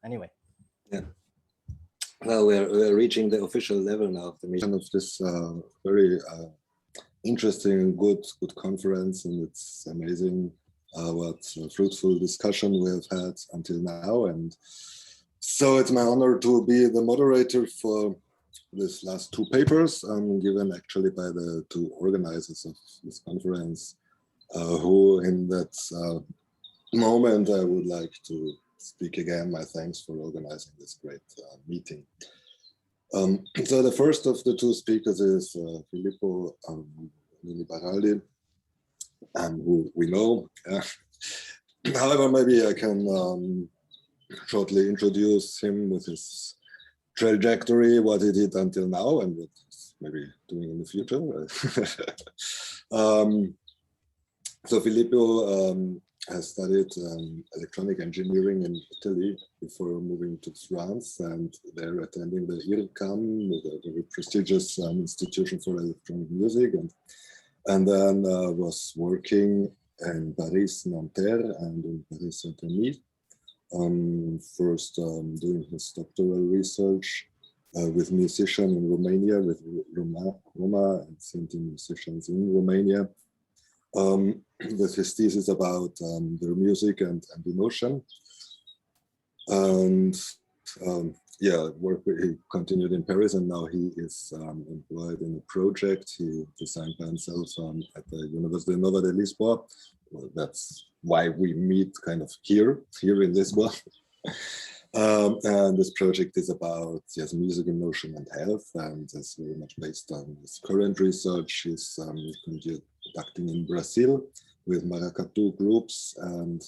anyway. Yeah. Well, we're reaching the official level now of the meeting of this very interesting and good conference, and it's amazing what fruitful discussion we have had until now. And so it's my honor to be the moderator for this last two papers, given actually by the two organizers of this conference, who in that moment I would like to speak again my thanks for organizing this great meeting. So the first of the two speakers is Filippo Baraldi, who we know. However, maybe I can shortly introduce him with his trajectory, what he did until now, and what he's maybe doing in the future. So Filippo has studied electronic engineering in Italy before moving to France, and there attending the IRCAM, the very prestigious institution for electronic music, and then was working in Paris, Nanterre, and in Paris, Saint-Denis. First doing his doctoral research with musicians in Romania, with Roma and Sinti musicians in Romania, with his thesis about their music and emotion. And yeah, he continued in Paris, and now he is employed in a project he designed by himself at the University Nova de Lisboa. Well, that's why we meet kind of here in Lisbon. And this project is about music, emotion, and health, and it's very much based on his current research. He's conducting in Brazil with Maracatu groups, and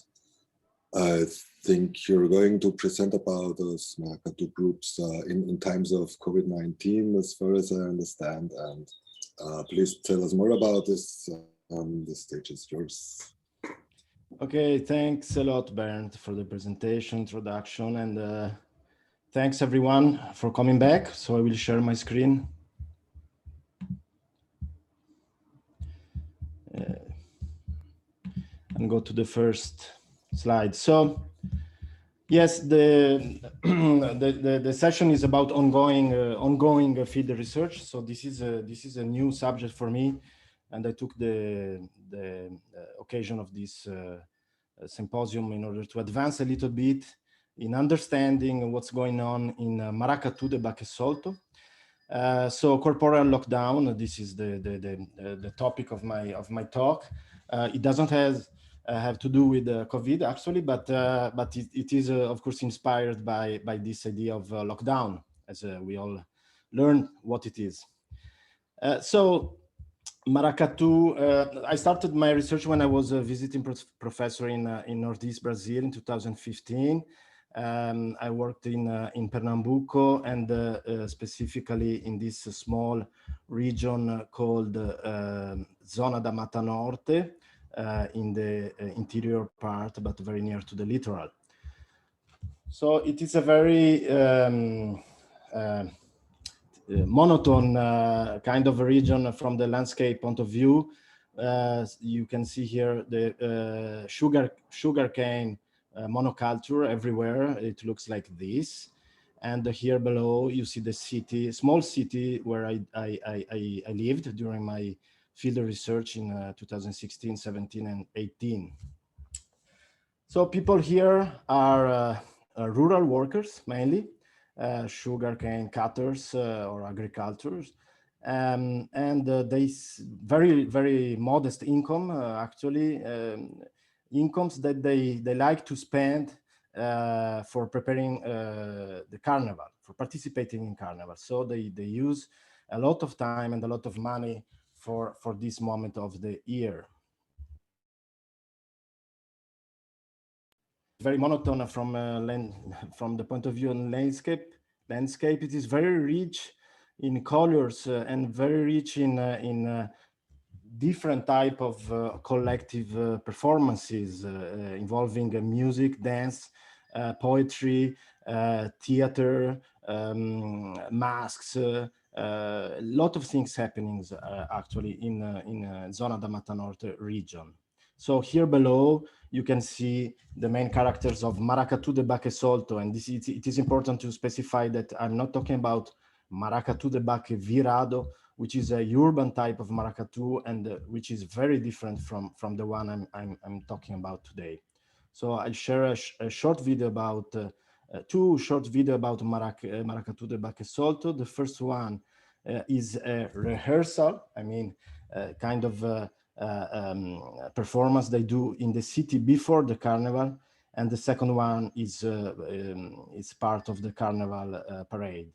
I think you're going to present about those Maracatu groups in times of COVID-19, as far as I understand. And please tell us more about this. The stage is yours. Okay, thanks a lot, Bernd, for the presentation, introduction, and thanks everyone for coming back. So I will share my screen. And go to the first slide. So yes, the session is about ongoing field research. So this is a new subject for me, and I took the occasion of this symposium in order to advance a little bit in understanding what's going on in Maracatu, the baque solto. So corporeal lockdown. This is the topic of my talk. It doesn't have to do with COVID actually, but it is of course inspired by this idea of lockdown, as we all learn what it is. So Maracatu, I started my research when I was a visiting professor in Northeast Brazil in 2015. I worked in Pernambuco, and specifically in this small region called Zona da Mata Norte, in the interior part, but very near to the littoral. So it is a very monotone kind of a region from the landscape point of view. You can see here the sugarcane monoculture everywhere. It looks like this. And here below you see the city, small city where I lived during my field research in 2016, 17, and 18. So people here are rural workers mainly, sugarcane cutters or agricultors, and they very modest income actually, incomes that they like to spend for preparing the carnival, for participating in carnival. So they use a lot of time and a lot of money for this moment of the year. Very monotone from the point of view of landscape. It is very rich in colors and very rich in different type of collective performances involving music, dance, poetry, theater, masks, a lot of things happening actually in Zona da Mata Norte region. So here below, you can see the main characters of Maracatu, the baque solto. And it is important to specify that I'm not talking about Maracatu, the baque virado, which is a urban type of maracatu, and which is very different from the one I'm talking about today. So I share a short video about two short video about Maracatu de baque solto. The first one is a rehearsal. I mean, kind of performance they do in the city before the carnival, and the second one is part of the carnival parade.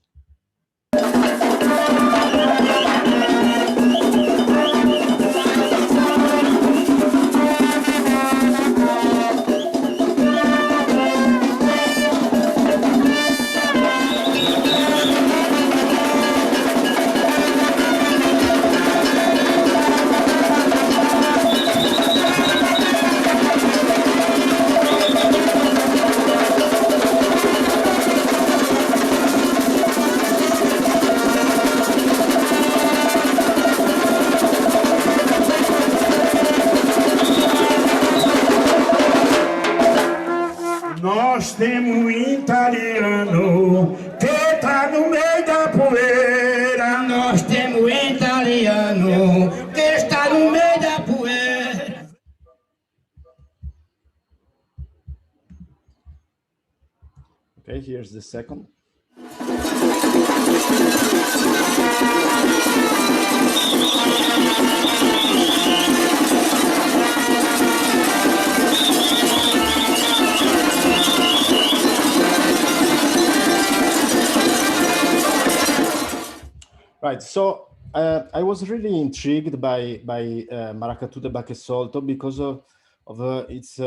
Nós temos um italiano que tá no meio da poeira. Nós temos um italiano que está no meio da poeira. Okay, here's the second. Right, so I was really intrigued by Maracatu de baque solto because of its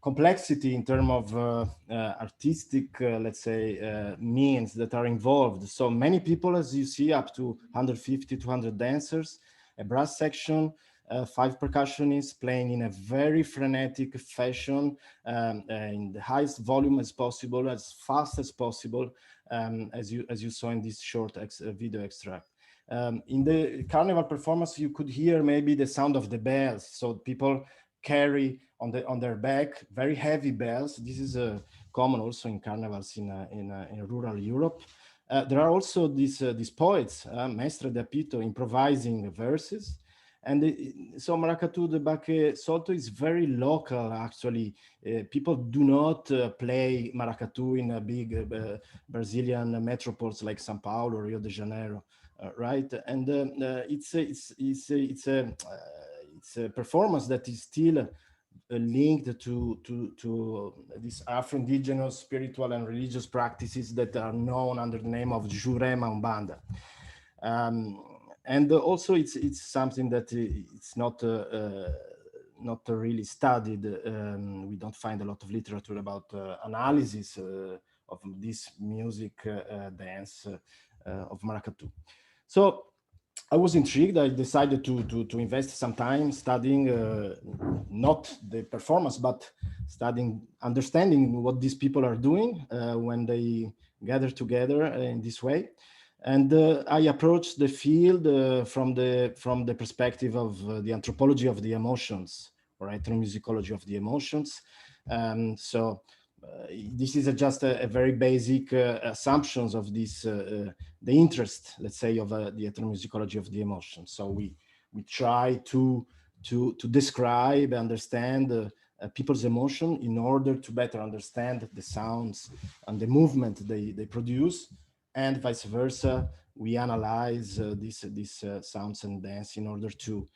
complexity in terms of artistic, let's say, means that are involved. So many people, as you see, up to 150, 200 dancers, a brass section, 5 percussionists playing in a very frenetic fashion, in the highest volume as possible, as fast as possible, as you saw in this short video extract. In the carnival performance, you could hear maybe the sound of the bells. So people carry on their back very heavy bells. This is common also in carnivals in rural Europe. There are also these poets, Mestre de Apito, improvising verses. And so Maracatu de baque solto is very local, actually. People do not play Maracatu in a big Brazilian metropolis like São Paulo or Rio de Janeiro, right? And it's a performance that is still linked to these Afro-Indigenous spiritual and religious practices that are known under the name of Jurema Umbanda. And also it's something that it's not really studied. We don't find a lot of literature about analysis of this music dance of Maracatu. So I was intrigued. I decided to invest some time studying not the performance, but understanding what these people are doing when they gather together in this way. And I approached the field from the perspective of the anthropology of the emotions, or ethnomusicology of the emotions. So this is just a very basic assumptions of this, the interest, let's say, of the ethnomusicology of the emotions. So we try to describe, understand people's emotion in order to better understand the sounds and the movement they produce. And vice versa, we analyze these sounds and dance in order to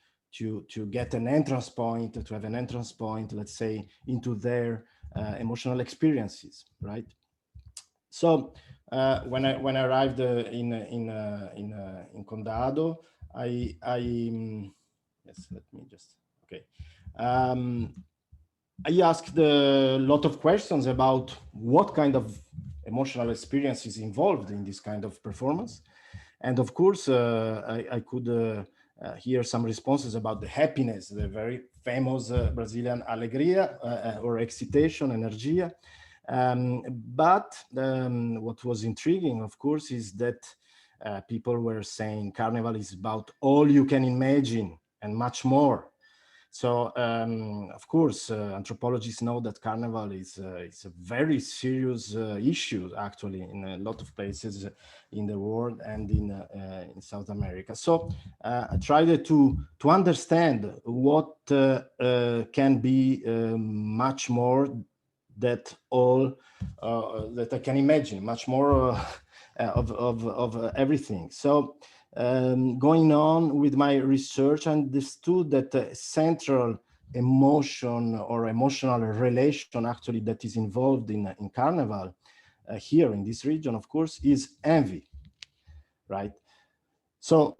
get an entrance point, to have an entrance point, let's say, into their emotional experiences, right? So when I arrived in Condado, I yes, let me just okay. I asked a lot of questions about what kind of emotional experience is involved in this kind of performance. And of course, I could hear some responses about the happiness, the very famous Brazilian alegria or excitation, energia. But what was intriguing, of course, is that people were saying Carnival is about all you can imagine and much more. So, of course, anthropologists know that carnival is a very serious issue, actually, in a lot of places in the world and in South America. So, I tried to understand what can be much more that all that I can imagine, much more of everything. So, going on with my research, I understood that central emotion or emotional relation actually that is involved in carnival here in this region, of course, is envy, right? So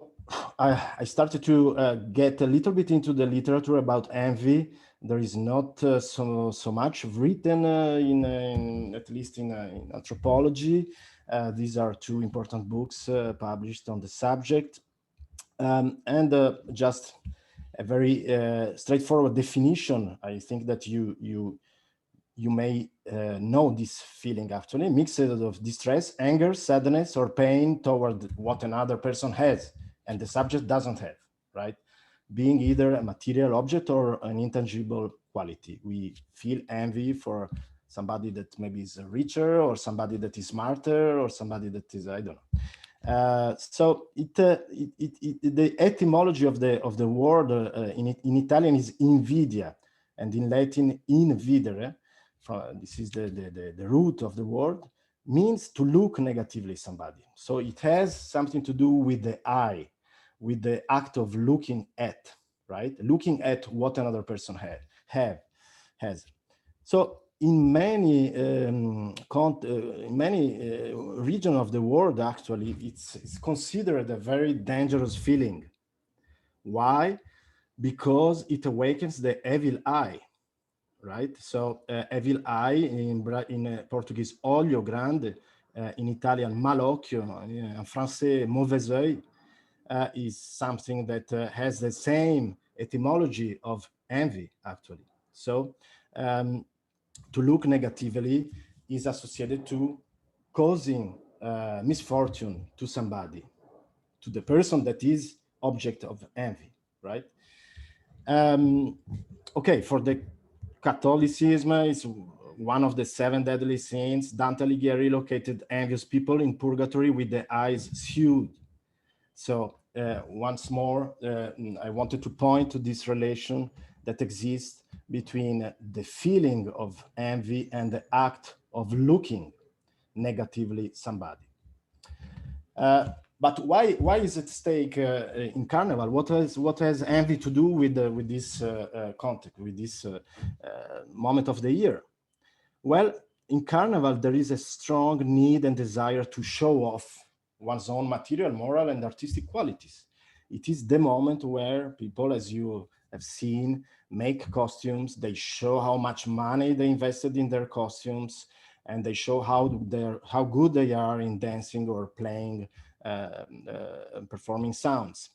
I started to get a little bit into the literature about envy. There is not so much written in at least in anthropology. These are two important books published on the subject, and just a very straightforward definition. I think that you may know this feeling actually, mixed of distress, anger, sadness, or pain toward what another person has and the subject doesn't have, right? Being either a material object or an intangible quality. We feel envy for somebody that maybe is richer, or somebody that is smarter, or somebody that is, I don't know. So the etymology of the word in Italian is invidia, and in Latin invidere. This is the root of the word, means to look negatively somebody. So it has something to do with the eye, with the act of looking at, right? Looking at what another person has. So in many regions of the world, actually, it's considered a very dangerous feeling. Why? Because it awakens the evil eye, right? So evil eye in Portuguese, olho grande, in Italian, malocchio, in Francais, mauvais œil, is something that has the same etymology of envy, actually. So to look negatively is associated to causing misfortune to somebody, to the person that is object of envy, right? Okay, for the Catholicism, is one of the 7 deadly sins. Dante Alighieri located envious people in purgatory with the eyes sewed. So once more, I wanted to point to this relation that exists between the feeling of envy and the act of looking negatively somebody. But why is at stake in Carnival? What has envy to do with this context, with this moment of the year? Well, in Carnival, there is a strong need and desire to show off one's own material, moral, and artistic qualities. It is the moment where people, as you have seen, make costumes. They show how much money they invested in their costumes, and they show how good they are in dancing or playing, performing sounds.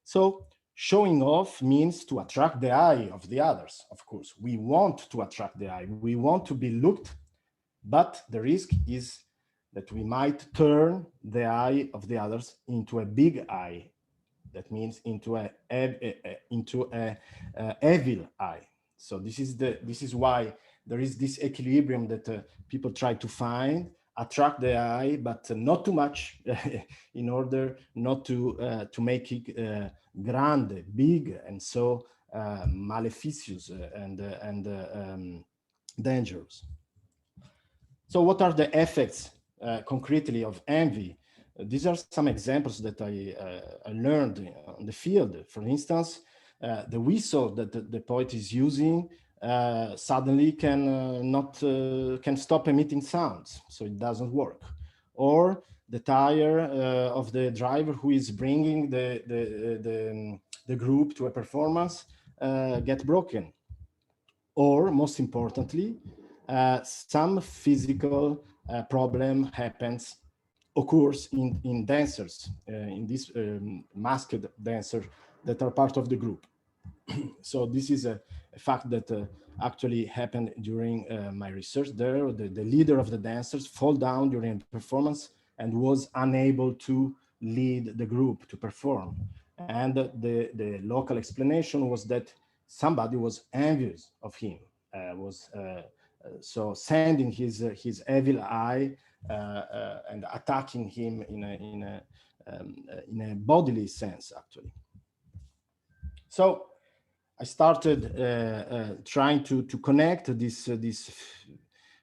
So showing off means to attract the eye of the others. Of course, we want to attract the eye. We want to be looked, but the risk is that we might turn the eye of the others into a big eye. That means into a evil eye. So this is why there is this equilibrium that people try to find, attract the eye, but not too much, in order not to make it grande, big, and so maleficious and dangerous. So what are the effects concretely of envy? These are some examples that I learned on the field. For instance, the whistle that the poet is using suddenly can stop emitting sounds, so it doesn't work. Or the tire of the driver who is bringing the group to a performance get broken. Or most importantly, some physical problem occurs in dancers, in these masked dancers that are part of the group. So this is a fact that actually happened during my research there. The leader of the dancers fell down during the performance and was unable to lead the group to perform. And the local explanation was that somebody was envious of him, so sending his evil eye and attacking him in a bodily sense, actually. So I started trying to connect this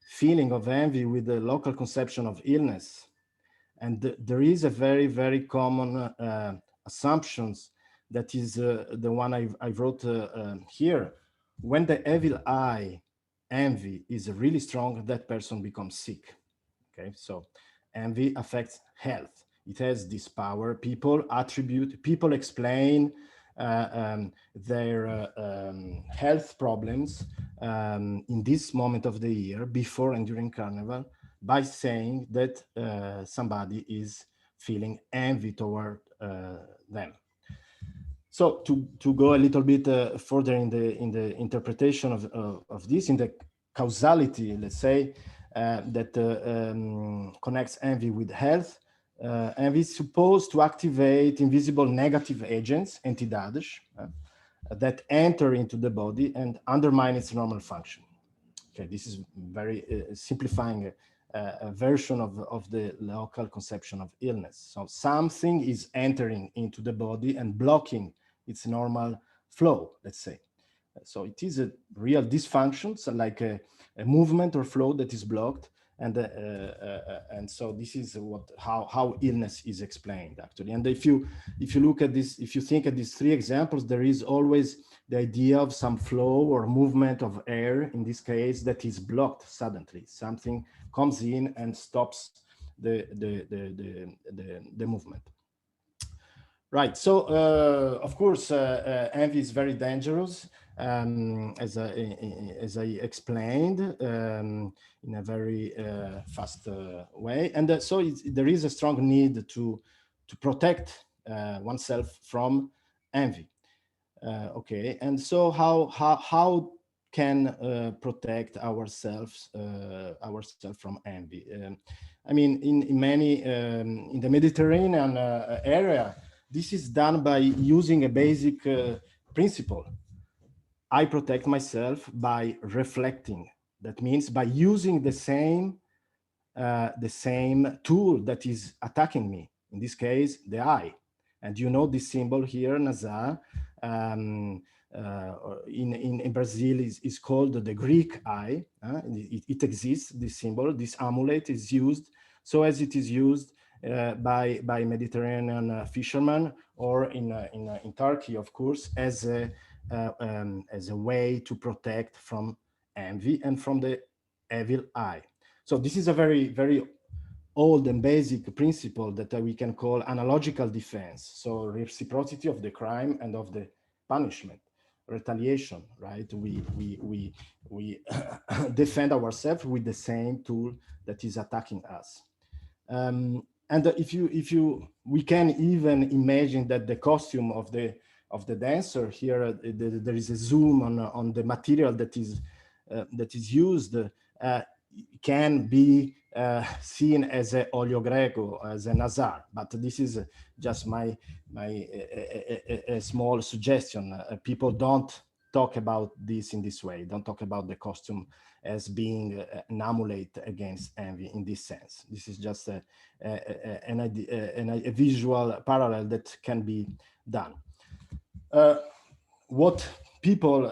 feeling of envy with the local conception of illness. And there is a very, very common assumptions that is the one I wrote here. When the evil eye, envy, is really strong, that person becomes sick. Okay, so envy affects health. It has this power. People explain their health problems in this moment of the year, before and during Carnival, by saying that somebody is feeling envy toward them. So to go a little bit further in the interpretation of this, in the causality, let's say, that connects envy with health, envy is supposed to activate invisible negative agents, entidades, that enter into the body and undermine its normal function. Okay, this is very simplifying a version of the local conception of illness. So something is entering into the body and blocking its normal flow, let's say. So it is a real dysfunction, so like a movement or flow that is blocked, and so this is how illness is explained, actually. And if you look at this, if you think at these three examples, there is always the idea of some flow or movement of air, in this case, that is blocked suddenly. Something comes in and stops the movement. Right. So, of course, envy is very dangerous, as I explained in a very fast way, and so there is a strong need to protect oneself from envy. Okay, and so how can protect ourselves from envy? I mean, in many in the Mediterranean area, this is done by using a basic principle. I protect myself by reflecting. That means by using the same tool that is attacking me. In this case, the eye. And you know this symbol here, Nazar, in Brazil is called the Greek eye. It exists, this symbol, this amulet is used. So as it is used by Mediterranean fishermen, or in Turkey, of course, as a way to protect from envy and from the evil eye. So this is a very, very old and basic principle that we can call analogical defense. So reciprocity of the crime and of the punishment, retaliation, right? We defend ourselves with the same tool that is attacking us. And we can even imagine that the costume of the dancer here, there is a zoom on the material that is used, can be seen as a olio greco, as a nazar, but this is just my a small suggestion. People don't talk about this in this way. Don't talk about the costume as being an amulet against envy in this sense. This is just a visual parallel that can be done. What people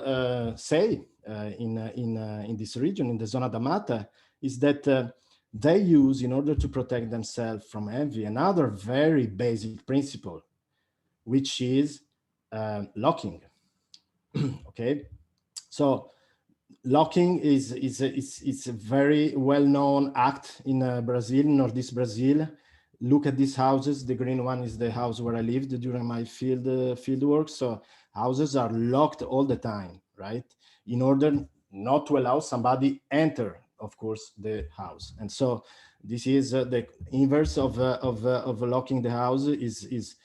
say in this region, in the Zona d'Amata, is that they use, in order to protect themselves from envy, another very basic principle, which is locking. Okay, so locking is a very well-known act in Brazil, Northeast Brazil. Look at these houses. The green one is the house where I lived during my field work. So houses are locked all the time, right? In order not to allow somebody enter, of course, the house. And so this is the inverse of locking the house is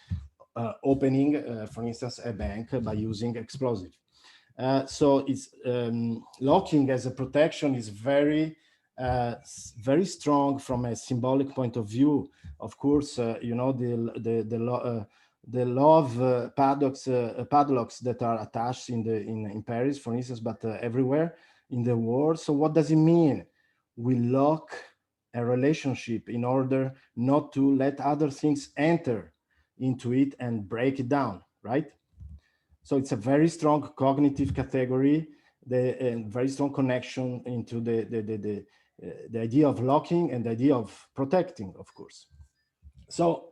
opening, for instance, a bank by using explosive. So it's locking as a protection is very strong from a symbolic point of view. Of course, you know, the love padlocks that are attached in Paris, for instance, but everywhere in the world. So what does it mean? We lock a relationship in order not to let other things enter into it and break it down, right? So it's a very strong cognitive category, the very strong connection into the idea of locking and the idea of protecting, of course. So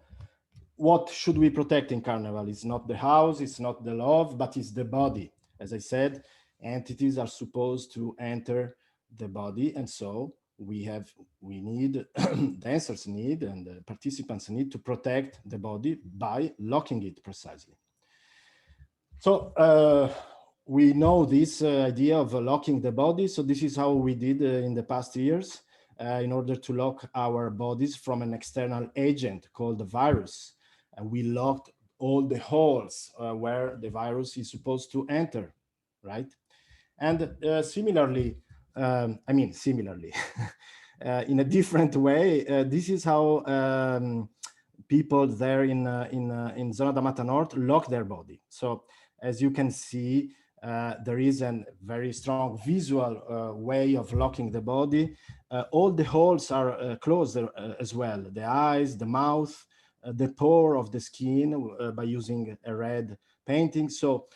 what should we protect in Carnival? It's not the house, it's not the love, but it's the body. As I said, entities are supposed to enter the body, and so we need dancers need and participants need to protect the body by locking it precisely. So we know this idea of locking the body. So this is how we did in the past years in order to lock our bodies from an external agent called the virus. We locked all the holes where the virus is supposed to enter, right? And similarly, similarly, in a different way, this is how people there in Zona da Mata North lock their body. So as you can see, there is a very strong visual way of locking the body. All the holes are closed as well. The eyes, the mouth, the pore of the skin by using a red painting. So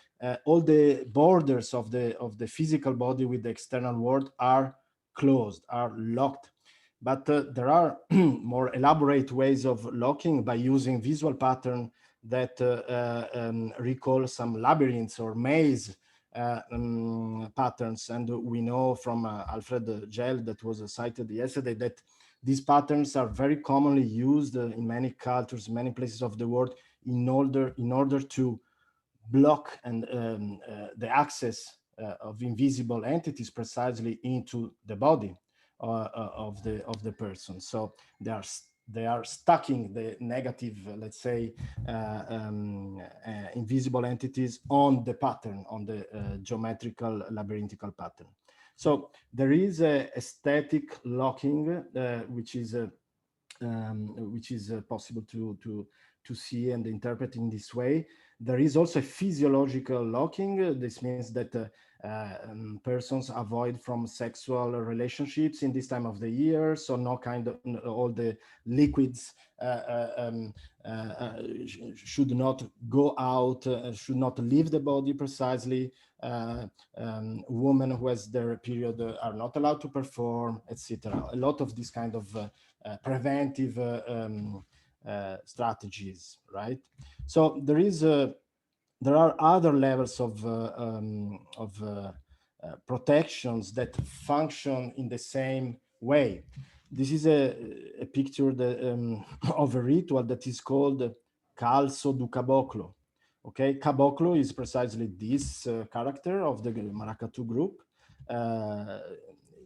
all the borders of the physical body with the external world are closed, are locked. But there are more elaborate ways of locking by using visual pattern that recall some labyrinths or maze patterns. And we know from Alfred Gell, that was cited yesterday, that these patterns are very commonly used in many cultures, many places of the world, in order to block and the access of invisible entities precisely into the body of the person. So they are stacking the negative, let's say, invisible entities on the pattern, on the geometrical labyrinthical pattern. So there is a aesthetic locking, which is possible to see and interpret in this way. There is also a physiological locking. This means that persons avoid from sexual relationships in this time of the year. So no kind of all the liquids should not go out, should not leave the body precisely. Women who has their period are not allowed to perform, etc. A lot of this kind of preventive strategies, right? So there are other levels of protections that function in the same way. This is a picture that, of a ritual that is called Calzo do Caboclo. Okay, Caboclo is precisely this character of the Maracatu group,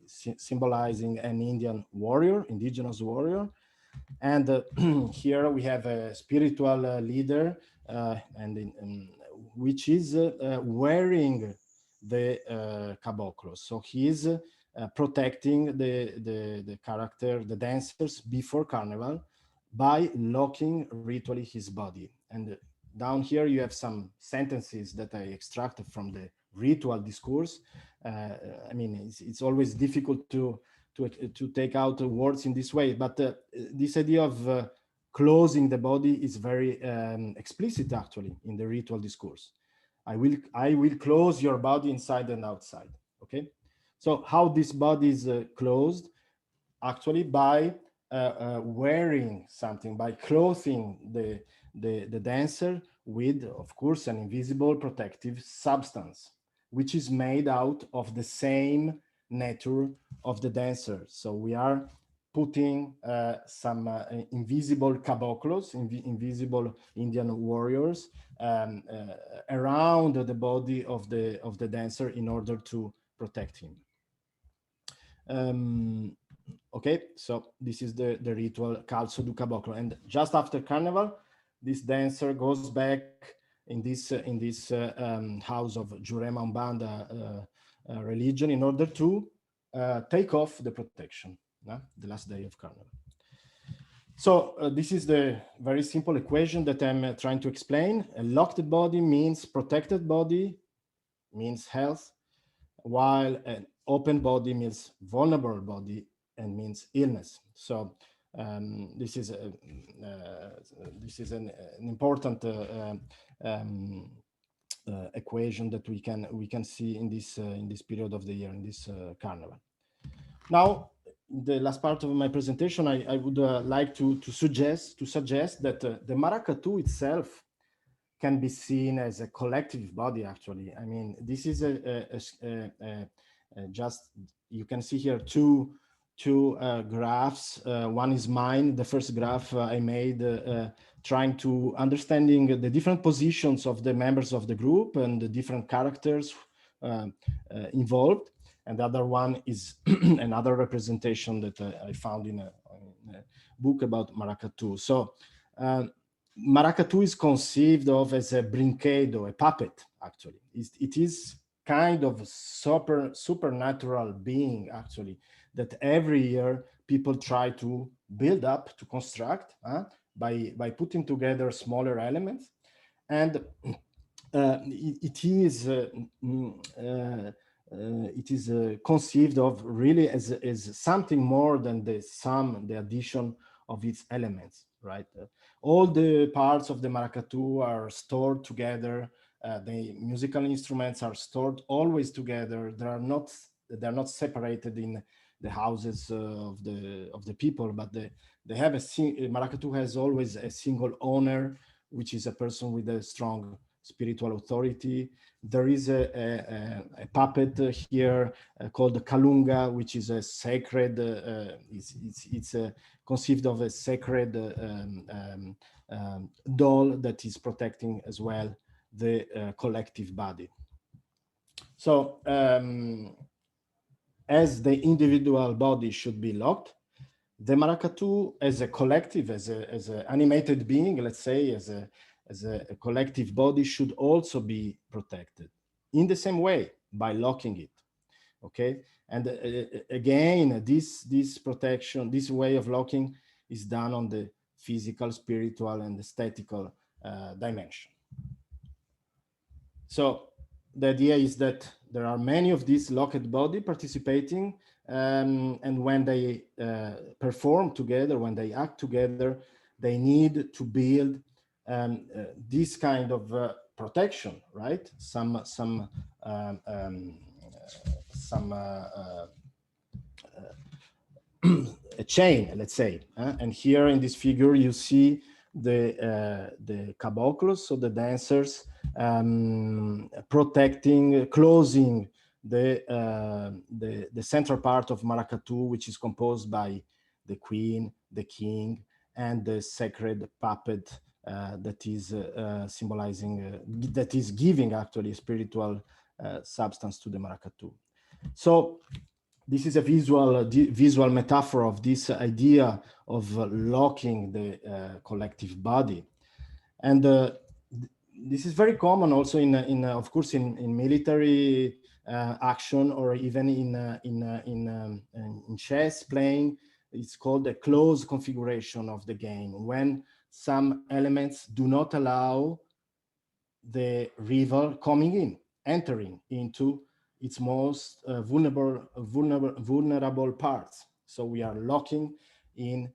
symbolizing an Indian warrior, indigenous warrior. And here we have a spiritual leader, which is wearing the caboclo. So he's protecting the character, the dancers before carnival by locking ritually his body. And down here you have some sentences that I extracted from the ritual discourse. I mean, it's always difficult to take out words in this way, but this idea of closing the body is very explicit actually in the ritual discourse. I will close your body inside and outside. Okay, so how this body is closed? Actually by wearing something, by clothing the dancer with, of course, an invisible protective substance, which is made out of the same nature of the dancer. So we are putting some invisible caboclos, invisible Indian warriors, around the body of the dancer in order to protect him. Okay, so this is the ritual Calzo do Caboclo, and just after carnival, this dancer goes back in this house of Jurema Umbanda religion in order to take off the protection, the last day of carnival. So this is the very simple equation that I'm trying to explain. A locked body means protected body, means health, while an open body means vulnerable body and means illness. So this is an important equation that we can see in this period of the year, in this carnival. Now, the last part of my presentation, I would like to suggest that the Maracatu itself can be seen as a collective body. Actually, I mean, this is just, you can see here two graphs. One is mine. The first graph I made trying to understanding the different positions of the members of the group and the different characters involved. And the other one is another representation that I found in a book about Maracatu. So Maracatu is conceived of as a brinquedo, a puppet, actually. It is kind of supernatural being, actually, that every year people try to build up, to construct by putting together smaller elements. And it is conceived of really as something more than the addition of its elements, right? All the parts of the Maracatu are stored together. The musical instruments are stored always together. They're not separated in the houses of the people, but they have Maracatu has always a single owner, which is a person with a strong spiritual authority. There is a puppet here called the Kalunga, which is a sacred, it's conceived of a sacred doll that is protecting as well the collective body. So as the individual body should be locked, the Maracatu as a collective, as an animated being, let's say, as a collective body, should also be protected in the same way by locking it. Okay, and again, this protection, this way of locking is done on the physical, spiritual, and aesthetical dimension. So the idea is that there are many of these locked body participating, and when they perform together, when they act together, they need to build this kind of protection, right? A chain, let's say. And here in this figure, you see the caboclos, so the dancers, protecting, closing the central part of Maracatu, which is composed by the queen, the king, and the sacred puppet that is symbolizing, that is giving actually spiritual substance to the Maracatu. So this is a visual metaphor of this idea of locking the collective body. And this is very common also in of course, in military action, or even in chess playing. It's called a closed configuration of the game, when some elements do not allow the rival entering into its most vulnerable parts. So we are locking in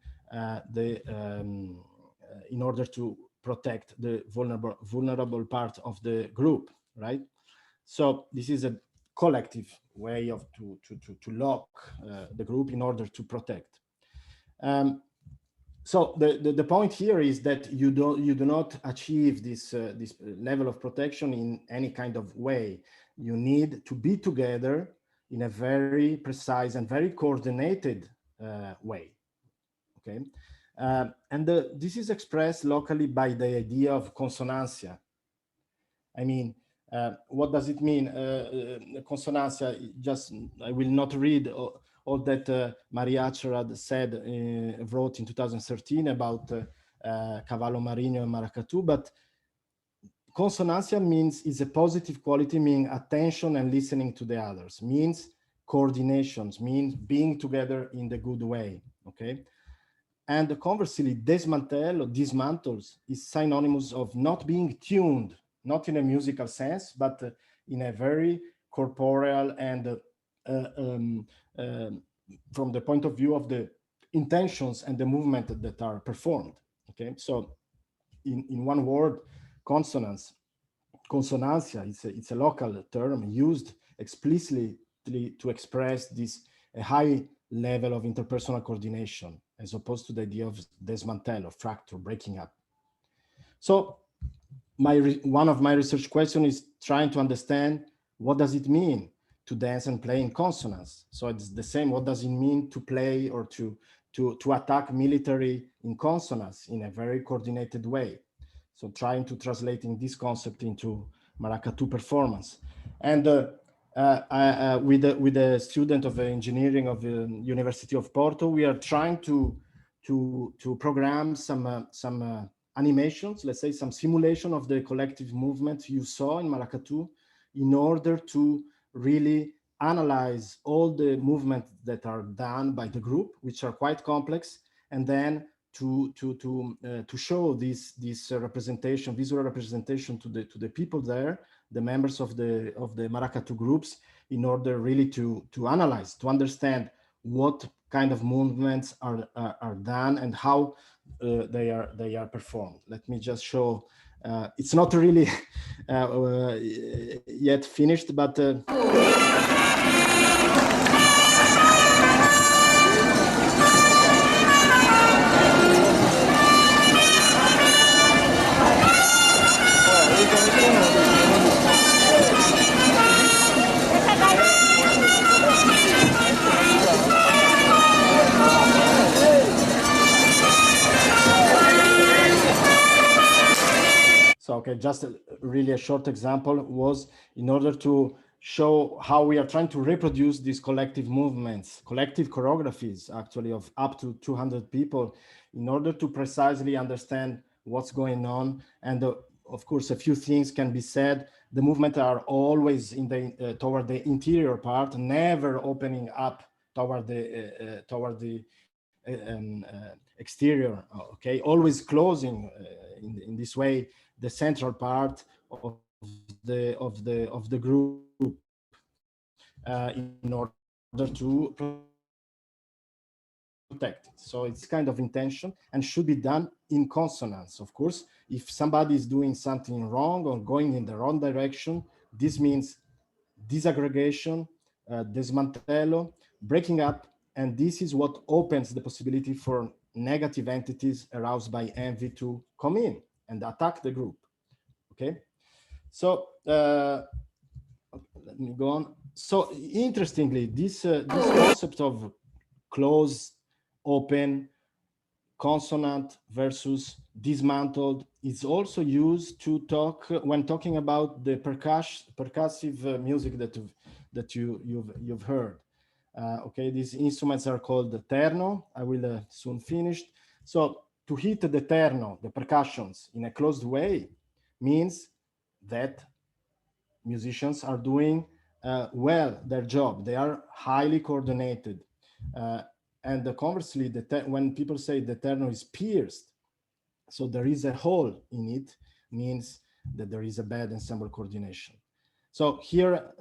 in order to protect the vulnerable part of the group, right? So this is a collective way of to lock the group in order to protect. So the point here is that you do not achieve this level of protection in any kind of way. You need to be together in a very precise and very coordinated way. Okay, and this is expressed locally by the idea of consonantia. I mean, what does it mean? Consonantia. Just I will not read all that Maria Acherad wrote in 2013 about Cavallo Marino and Maracatu, but consonantia is a positive quality, meaning attention and listening to the others, means coordinations, means being together in the good way, okay? And conversely, desmantele or dismantles is synonymous of not being tuned, not in a musical sense, but in a very corporeal and from the point of view of the intentions and the movement that are performed. Okay, so in one word, consonance, consonantia, it's a local term used explicitly to express this a high level of interpersonal coordination, as opposed to the idea of dismantle or fracture, breaking up. So one of my research questions is trying to understand what does it mean to dance and play in consonance. So it's the same, what does it mean to play or to attack military in consonance in a very coordinated way. So trying to translating this concept into Maracatu performance. And with a student of engineering of the University of Porto, we are trying to program some animations, let's say some simulation of the collective movement you saw in Maracatu, in order to really analyze all the movements that are done by the group, which are quite complex, and then to show this representation, visual representation to the people there, the members of the Maracatu groups, in order really to analyze, to understand what kind of movements are done and how they are performed. Let me just show. It's not really yet finished, but. So, okay, just really a short example was in order to show how we are trying to reproduce these collective movements, collective choreographies, actually, of up to 200 people, in order to precisely understand what's going on. And of course, a few things can be said. The movements are always in the toward the interior part, never opening up toward the exterior. Okay, always closing in this way the central part of the group in order to protect it. So it's kind of intention and should be done in consonance. Of course, if somebody is doing something wrong or going in the wrong direction, this means disaggregation, dismantello, breaking up, and this is what opens the possibility for negative entities aroused by envy to come in and attack the group. Okay, so let me go on. So interestingly, this concept of closed, open, consonant versus dismantled is also used to talk when talking about the percussive music that you've heard. Okay, these instruments are called the terno. I will soon finish. So to hit the terno, the percussions, in a closed way means that musicians are doing well their job. They are highly coordinated. And conversely, when people say the terno is pierced, so there is a hole in it, means that there is a bad ensemble coordination. So here,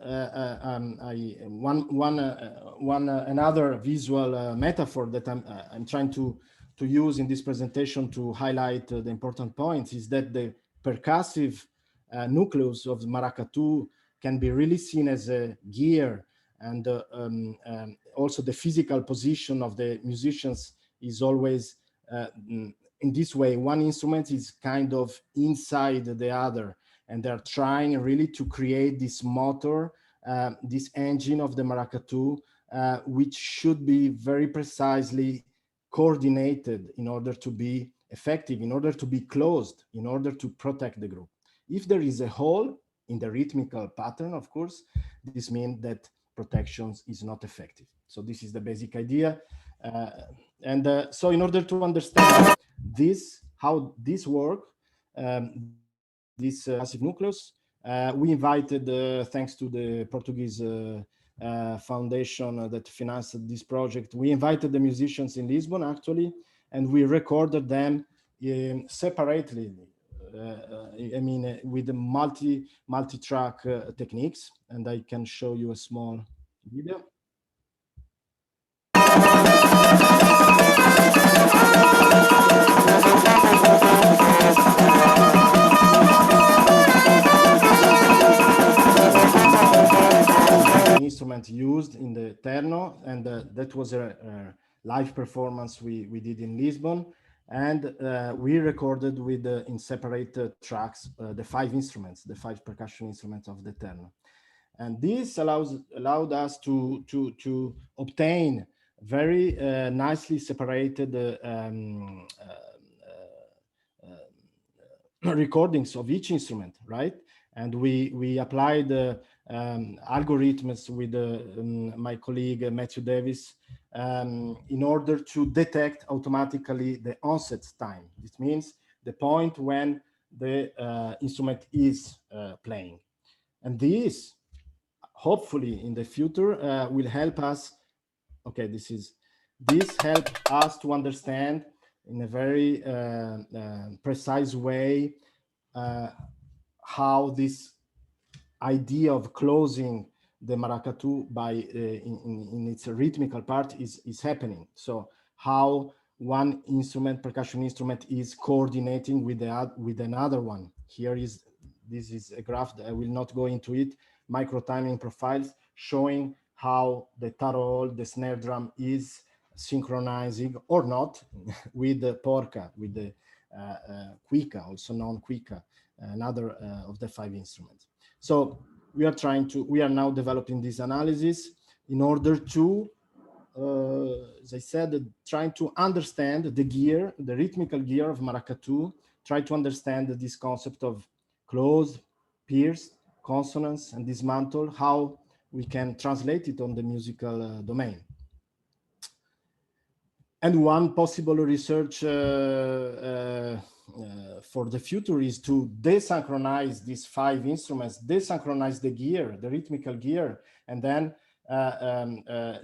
another visual metaphor that I'm trying to use in this presentation to highlight the important points is that the percussive nucleus of the Maracatu can be really seen as a gear, and also the physical position of the musicians is always in this way. One instrument is kind of inside the other, and they're trying really to create this motor, this engine of the Maracatu, which should be very precisely coordinated in order to be effective, in order to be closed, in order to protect the group. If there is a hole in the rhythmical pattern, of course, this means that protection is not effective. So this is the basic idea. So in order to understand this, how this works, this massive nucleus, we invited, thanks to the Portuguese foundation that financed this project, we invited the musicians in Lisbon, actually, and we recorded them separately. I mean, with the multi-track techniques, and I can show you a small video. Instrument used in the Terno, and that was a live performance we did in Lisbon, and we recorded with in separate tracks the 5 instruments, the 5 percussion instruments of the Terno, and this allowed us to obtain very nicely separated recordings of each instrument, right? And we applied algorithms with my colleague Matthew Davis in order to detect automatically the onset time. This means the point when the instrument is playing. And this, hopefully in the future, will help us. Okay, this helps us to understand in a very precise way how this idea of closing the maracatu by in its rhythmical part is happening. So how one instrument, percussion instrument, is coordinating with another one. This is a graph that I will not go into it. Micro timing profiles showing how the tarol, the snare drum, is synchronizing or not with the porca, with the cuica, also known cuica, another of the 5 instruments. So we are now developing this analysis in order to, as I said, trying to understand the gear, the rhythmical gear of maracatu, try to understand this concept of closed, pierced, consonance, and dismantle, how we can translate it on the musical domain. And one possible research for the future is to desynchronize these 5 instruments, desynchronize the gear, the rhythmical gear, and then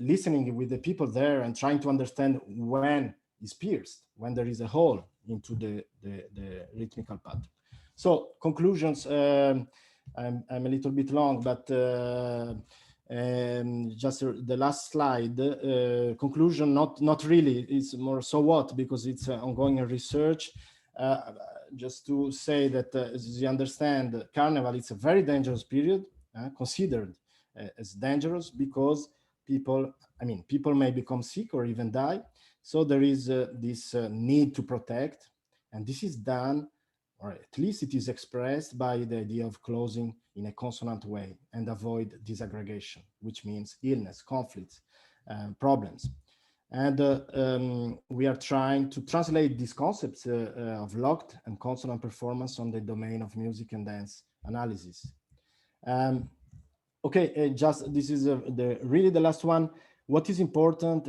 listening with the people there and trying to understand when is pierced, when there is a hole into the rhythmical pattern. So conclusions, I'm a little bit long, but just the last slide, conclusion, not really, it's more so what, because it's ongoing research. Just to say that, as you understand, Carnival, it's a very dangerous period, considered as dangerous because people may become sick or even die. So there is this need to protect, and this is done, or at least it is expressed by the idea of closing in a consonant way and avoid disaggregation, which means illness, conflicts, problems. And we are trying to translate these concepts of locked and consonant performance on the domain of music and dance analysis. Okay, just this is really the last one. What is important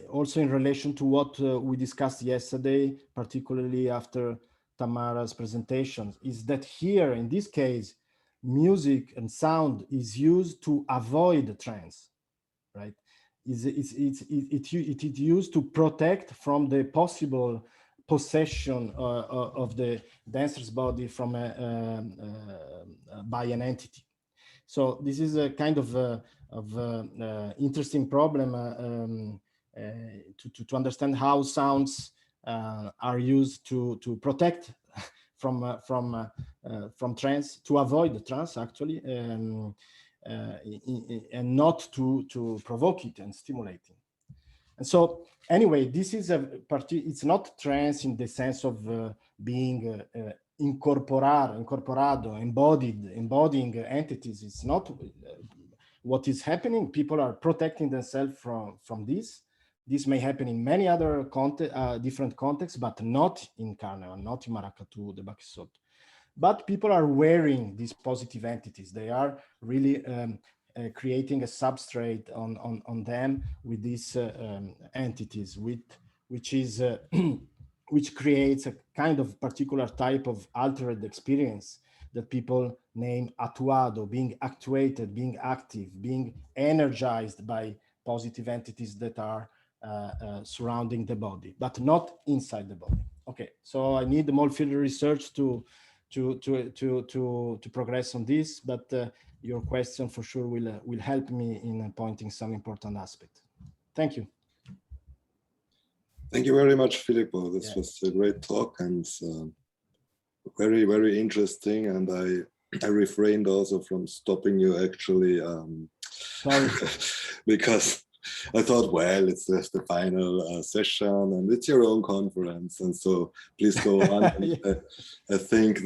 also in relation to what we discussed yesterday, particularly after Tamara's presentation, is that here, in this case, music and sound is used to avoid trance, right? It is used to protect from the possible possession of the dancer's body from by an entity. So this is a kind of interesting problem to understand how sounds are used to protect from trance, to avoid the trance actually, and not to provoke it and stimulate it. And so anyway, this is it's not trance in the sense of being incorporado, embodying entities. It's not what is happening. People are protecting themselves from this. This may happen in many other different contexts, but not in Carnival, not in Maracatu, the baque solto. But people are wearing these positive entities. They are really creating a substrate on them with these entities, which creates a kind of particular type of altered experience that people name atuado, being actuated, being active, being energized by positive entities that are surrounding the body, but not inside the body. Okay, so I need more field research to progress on this, but your question for sure will help me in pointing some important aspect. Thank you. Thank you very much, Filippo. This was a great talk and very, very interesting. And I refrained also from stopping you actually Sorry. because I thought, well, it's just the final session and it's your own conference. And so please go on. I think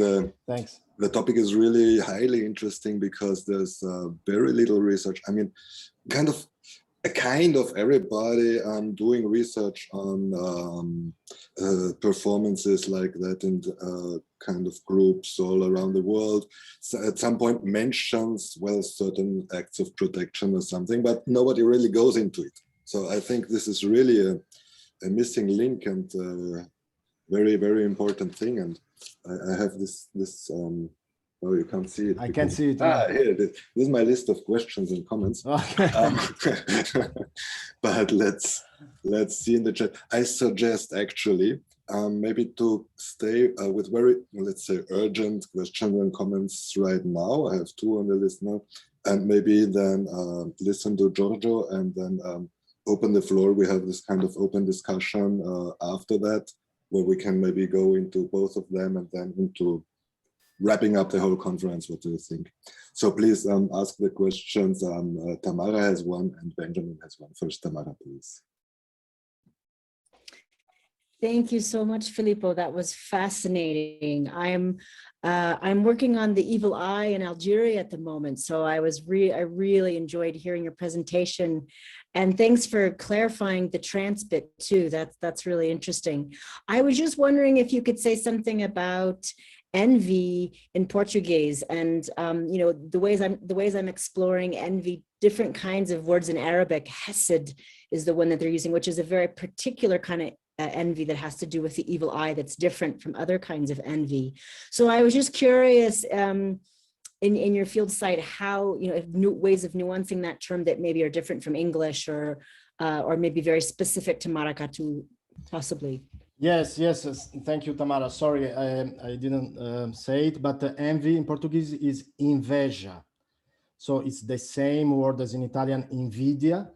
Thanks. The topic is really highly interesting because there's very little research. I mean, kind of everybody doing research on performances like that in kind of groups all around the world. So at some point mentions, well, certain acts of protection or something, but nobody really goes into it. So I think this is really a missing link and very, very important thing. And I have this oh, you can't see it. I can't see it. Here, this is my list of questions and comments. Okay. But let's see in the chat. I suggest actually maybe to stay with very, let's say, urgent questions and comments right now. I have 2 on the list now, and maybe then listen to Giorgio and then open the floor. We have this kind of open discussion after that, where we can maybe go into both of them and then into wrapping up the whole conference. What do you think? So please ask the questions. Tamara has one and Benjamin has one. First, Tamara, please. Thank you so much, Filippo. That was fascinating. I'm working on the evil eye in Algeria at the moment, so I really enjoyed hearing your presentation, and thanks for clarifying the trance bit too. That's really interesting. I was just wondering if you could say something about envy in Portuguese, and you know, the ways I'm exploring envy, different kinds of words in Arabic. Hesed is the one that they're using, which is a very particular kind of envy that has to do with the evil eye, that's different from other kinds of envy. So I was just curious, in your field site, how, you know, if new ways of nuancing that term that maybe are different from English, or maybe very specific to Maracatu, possibly. Yes. Thank you, Tamara. Sorry, I didn't say it, but envy in Portuguese is inveja. So it's the same word as in Italian, invidia,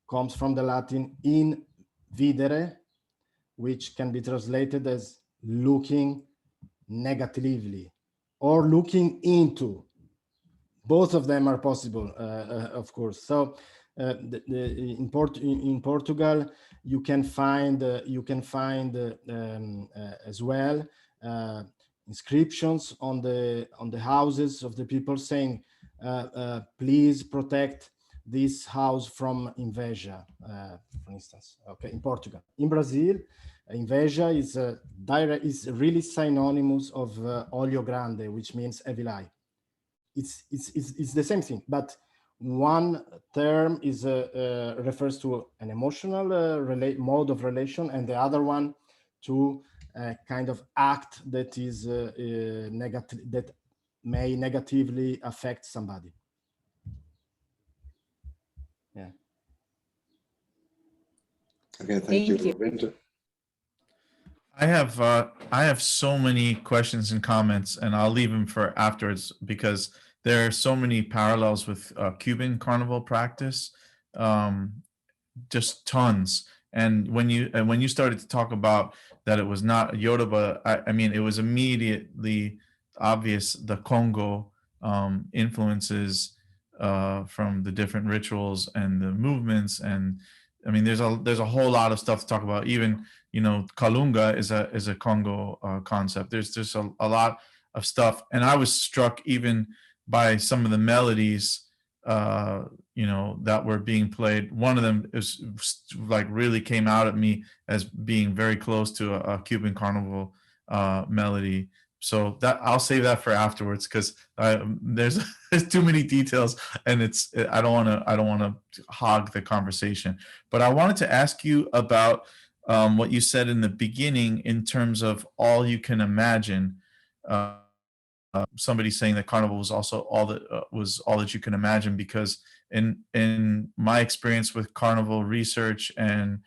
comes from the Latin invidere, which can be translated as looking negatively or looking into. Both of them are possible, of course. So in Portugal, you can find as well inscriptions on the houses of the people saying, please protect this house from inveja, for instance. Okay, in Portugal. In Brazil, inveja is really synonymous of olho grande, which means evil eye. It's the same thing, but one term is refers to an emotional mode of relation, and the other one to a kind of act that is negative, that may negatively affect somebody. Yeah. Okay, thank you. I have so many questions and comments, and I'll leave them for afterwards because there are so many parallels with Cuban carnival practice, just tons. And when you started to talk about that it was not Yoruba, I mean, it was immediately obvious the Congo influences from the different rituals and the movements. And I mean, there's a whole lot of stuff to talk about. Even, you know, Kalunga is a Congo concept. There's just a lot of stuff. And I was struck even by some of the melodies, you know, that were being played. One of them is like really came out at me as being very close to a Cuban carnival melody. So that I'll save that for afterwards because there's too many details, and I don't want to hog the conversation. But I wanted to ask you about what you said in the beginning in terms of all you can imagine. Somebody saying that carnival was also all that you can imagine, because in my experience with carnival research and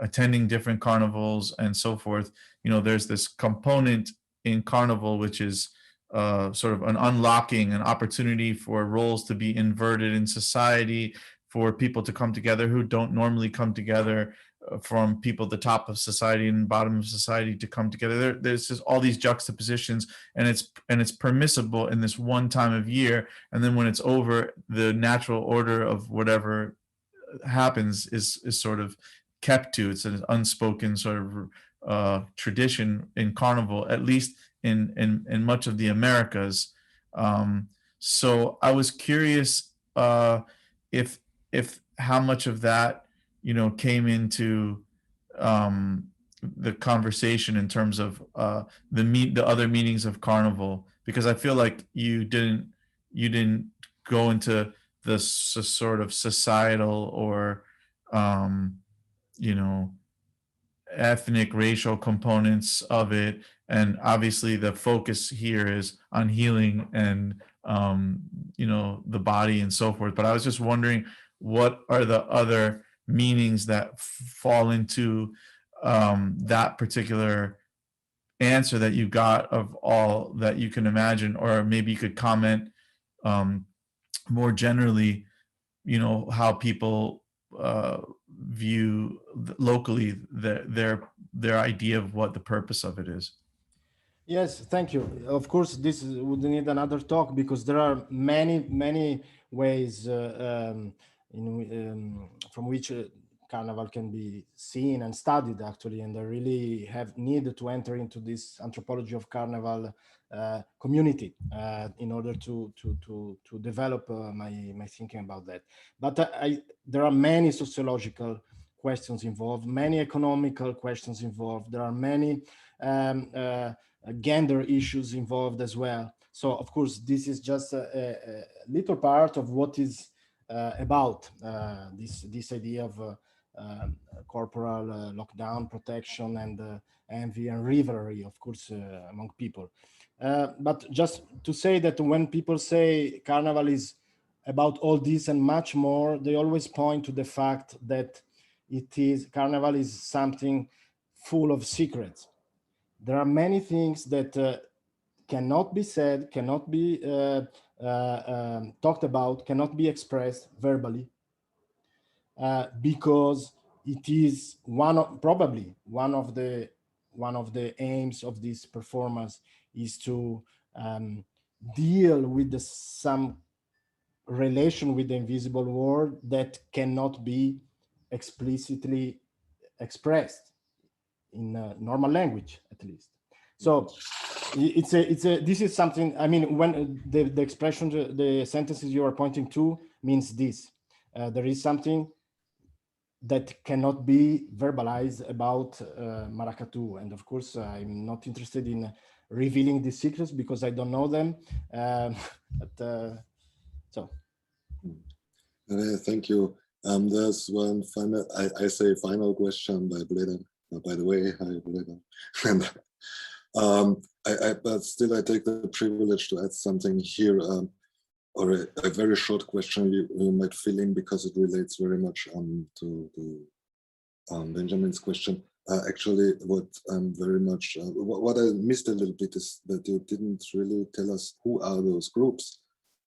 attending different carnivals and so forth, there's this component in carnival which is sort of an unlocking, an opportunity for roles to be inverted in society, for people to come together who don't normally come together, from people at the top of society and bottom of society to come together. There's just all these juxtapositions, and it's permissible in this one time of year. And then when it's over, the natural order of whatever happens is sort of kept to. It's an unspoken sort of tradition in carnival, at least in much of the Americas. So I was curious if how much of that came into the conversation in terms of the other meanings of carnival, because I feel like you didn't go into the sort of societal or ethnic, racial components of it, and obviously the focus here is on healing and the body and so forth. But I was just wondering, what are the other meanings that fall into that particular answer that you got of all that you can imagine? Or maybe you could comment more generally, how people view locally their idea of what the purpose of it is. Yes, thank you. Of course, this would need another talk, because there are many ways from which carnival can be seen and studied, actually, and I really have need to enter into this anthropology of carnival community in order to develop my thinking about that. But there are many sociological questions involved, many economical questions involved. There are many gender issues involved as well. So of course, this is just a little part of what is about this idea of corporal lockdown, protection, and envy and rivalry, of course, among people. But just to say that when people say carnival is about all this and much more, they always point to the fact that carnival is something full of secrets. There are many things that cannot be said, cannot be talked about, cannot be expressed verbally, because it is probably one of the aims of this performance is to deal with some relation with the invisible world that cannot be explicitly expressed in normal language, at least. So this is something, I mean, when the expression, the sentences you are pointing to means this. There is something that cannot be verbalized about Maracatu. And of course, I'm not interested in revealing the secrets because I don't know them. Thank you. There's one final, I say final question by Bleda. By the way, hi Bleda. But still I take the privilege to add something here, or a very short question you might fill in, because it relates very much to Benjamin's question. Actually, what what I missed a little bit is that you didn't really tell us who are those groups.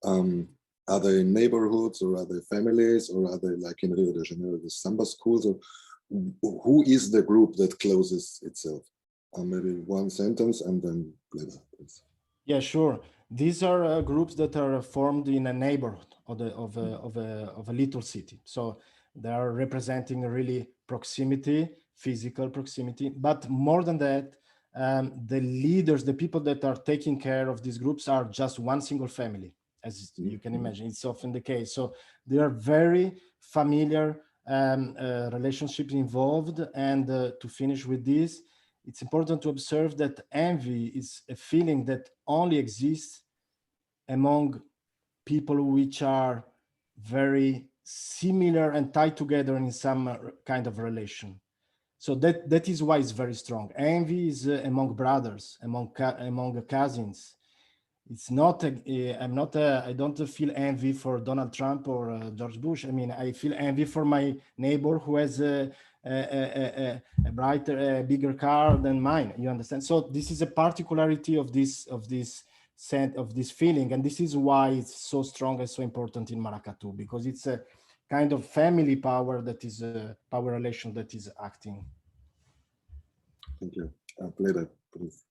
Are they neighborhoods, or are they families, or are they, like in Rio de Janeiro, the samba schools, or who is the group that closes itself? Maybe one sentence and then please. Yeah, sure. These are groups that are formed in a neighborhood of a little city. So they are representing really proximity, physical proximity. But more than that, the leaders, the people that are taking care of these groups are just one single family, as you can imagine. It's often the case. So there are very familiar relationships involved. And to finish with this, it's important to observe that envy is a feeling that only exists among people which are very similar and tied together in some kind of relation. So that is why it's very strong. Envy is among brothers, among cousins. it's not, I'm not, I don't feel envy for Donald Trump or George Bush. I mean, I feel envy for my neighbor who has a brighter, bigger car than mine. You understand? So this is a particularity of this feeling, and this is why it's so strong and so important in Maracatu, because it's a kind of family power that is a power relation that is acting. Thank you. Play that, please.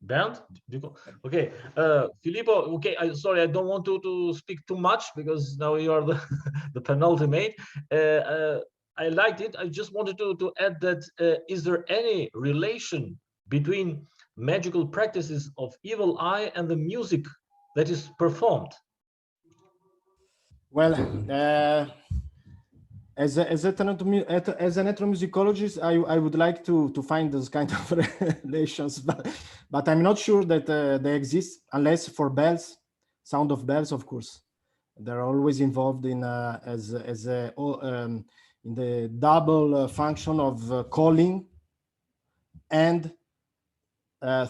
Bernd? Okay, Filippo, okay, sorry, I don't want to speak too much because now you are the, the penultimate. I liked it. I just wanted to add that, is there any relation between magical practices of evil eye and the music that is performed? Well, as an ethnomusicologist, I would like to find those kind of relations, but I'm not sure that they exist, unless for bells, sound of bells, of course. They're always involved in in the double function of calling and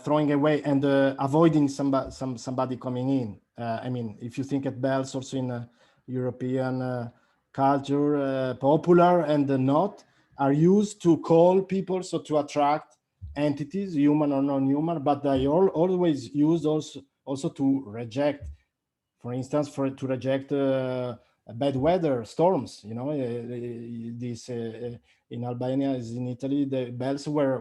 throwing away and avoiding somebody coming in. I mean, if you think at bells, also in European culture, popular and not, are used to call people, so to attract entities, human or non-human, but they are always used also to reject, for instance, to reject bad weather, storms. You know, this in Albania, as in Italy, the bells were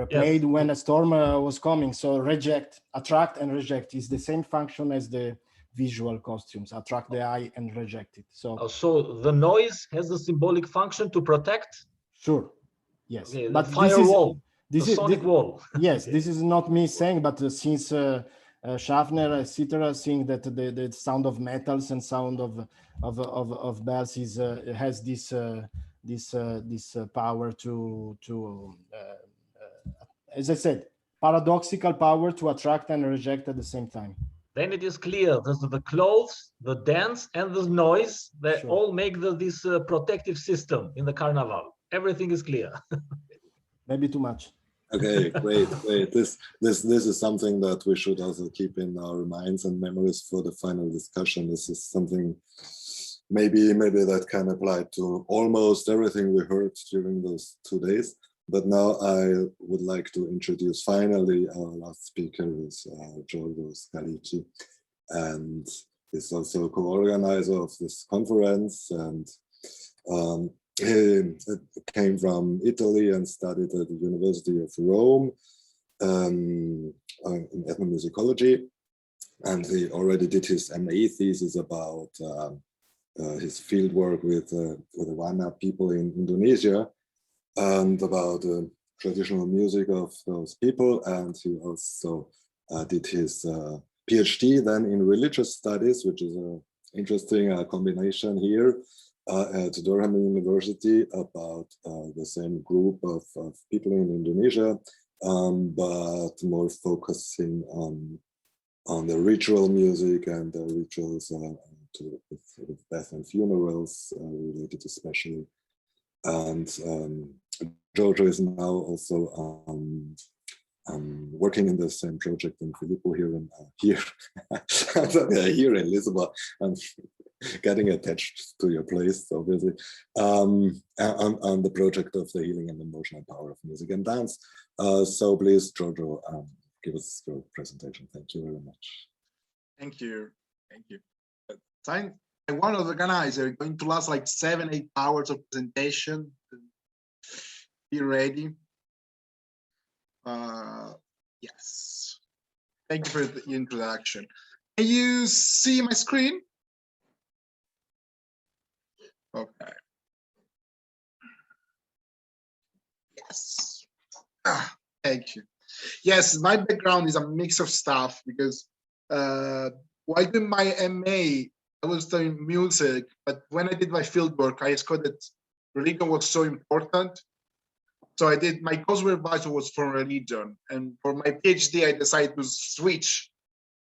played when a storm was coming. So reject, attract and reject is the same function as the visual costumes, attract the eye and reject it. So the noise has a symbolic function to protect? Sure, yes. Okay, but the firewall, the sonic wall. Yes, this is not me saying, but since Schaffner, etc., saying that the sound of metals and sound of bells has this power to as I said, paradoxical power to attract and reject at the same time. Then it is clear that the clothes, the dance, and the noise, they all make this protective system in the carnival. Everything is clear. Maybe too much. Okay, great. This is something that we should also keep in our minds and memories for the final discussion. This is something maybe that can apply to almost everything we heard during those 2 days. But now I would like to introduce finally our last speaker, is Giorgio Scalici, and he's also a co-organizer of this conference, and he came from Italy and studied at the University of Rome in ethnomusicology, and he already did his MA thesis about his fieldwork with the Wana people in Indonesia, and about the traditional music of those people. And he also did his PhD then in religious studies, which is an interesting combination here at Durham University, about the same group of people in Indonesia, but more focusing on the ritual music and the rituals with death and funerals related especially. And Giorgio is now also working in the same project in Filippo here in Lisbon. I'm getting attached to your place, obviously, on the project of the healing and emotional power of music and dance. So please, Giorgio, give us your presentation. Thank you very much. Thank you. Thank you. One of the organizers going to last like 7-8 hours of presentation. Be ready. Yes. Thank you for the introduction. Can you see my screen? Okay. Yes. Thank you. Yes, my background is a mix of stuff because while doing my MA, I was doing music, but when I did my fieldwork, I discovered that religion was so important. So I did, my co-supervisor was from religion, and for my PhD, I decided to switch.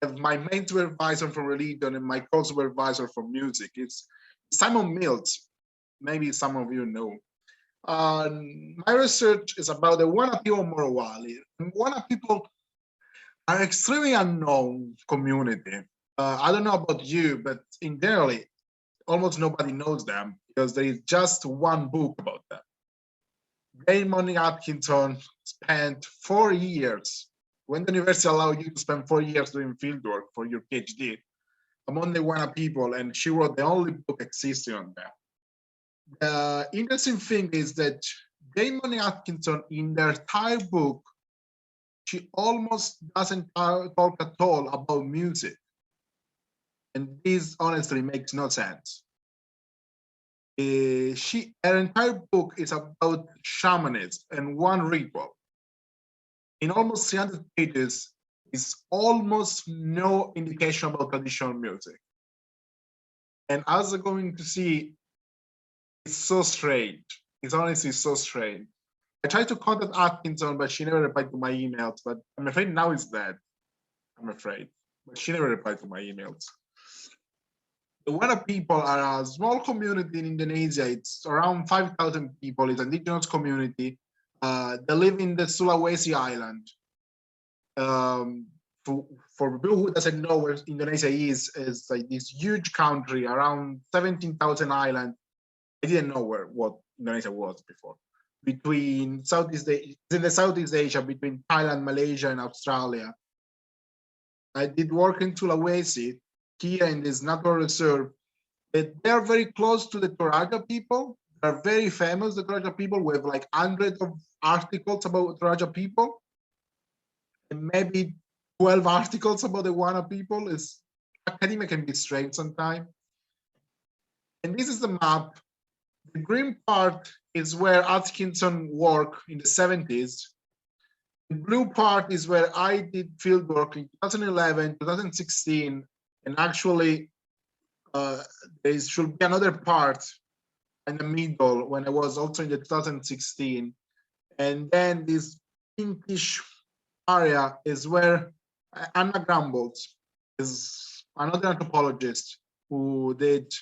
Have my main supervisor from religion and my co-supervisor from music. It's Simon Mills. maybe some of you know. My research is about the Wana people of Morowali. Wana people are extremely unknown community. I don't know about you, but in general, almost nobody knows them because there is just one book about them. Bonini Atkinson spent 4 years, when the university allowed you to spend 4 years doing fieldwork for your PhD, among the Wana people, and she wrote the only book existing on them. The interesting thing is that Bonini Atkinson, in the entire book, she almost doesn't talk at all about music. And this honestly makes no sense. Her entire book is about shamanism and one ritual. In almost 300 pages, is almost no indication about traditional music. And as we're going to see, it's so strange. It's honestly so strange. I tried to contact Atkinson, but she never replied to my emails. But I'm afraid now it's dead. I'm afraid. But she never replied to my emails. The Wana people are a small community in Indonesia. It's around 5,000 people. It's an indigenous community. They live in the Sulawesi island. For people who doesn't know where Indonesia is like this huge country, around 17,000 islands. I didn't know what Indonesia was before. Between Southeast Asia, in the Southeast Asia, between Thailand, Malaysia, and Australia. I did work in Sulawesi, here in this natural reserve. They are very close to the Toraja people. They're very famous, the Toraja people. We have like hundreds of articles about Toraja people. And maybe 12 articles about the Wana people. Academia can be strange sometimes. And this is the map. The green part is where Atkinson worked in the 70s. The blue part is where I did field work in 2011, 2016, and actually there should be another part in the middle when I was also in the 2016. And then this pinkish area is where Anna Grambold is another anthropologist who did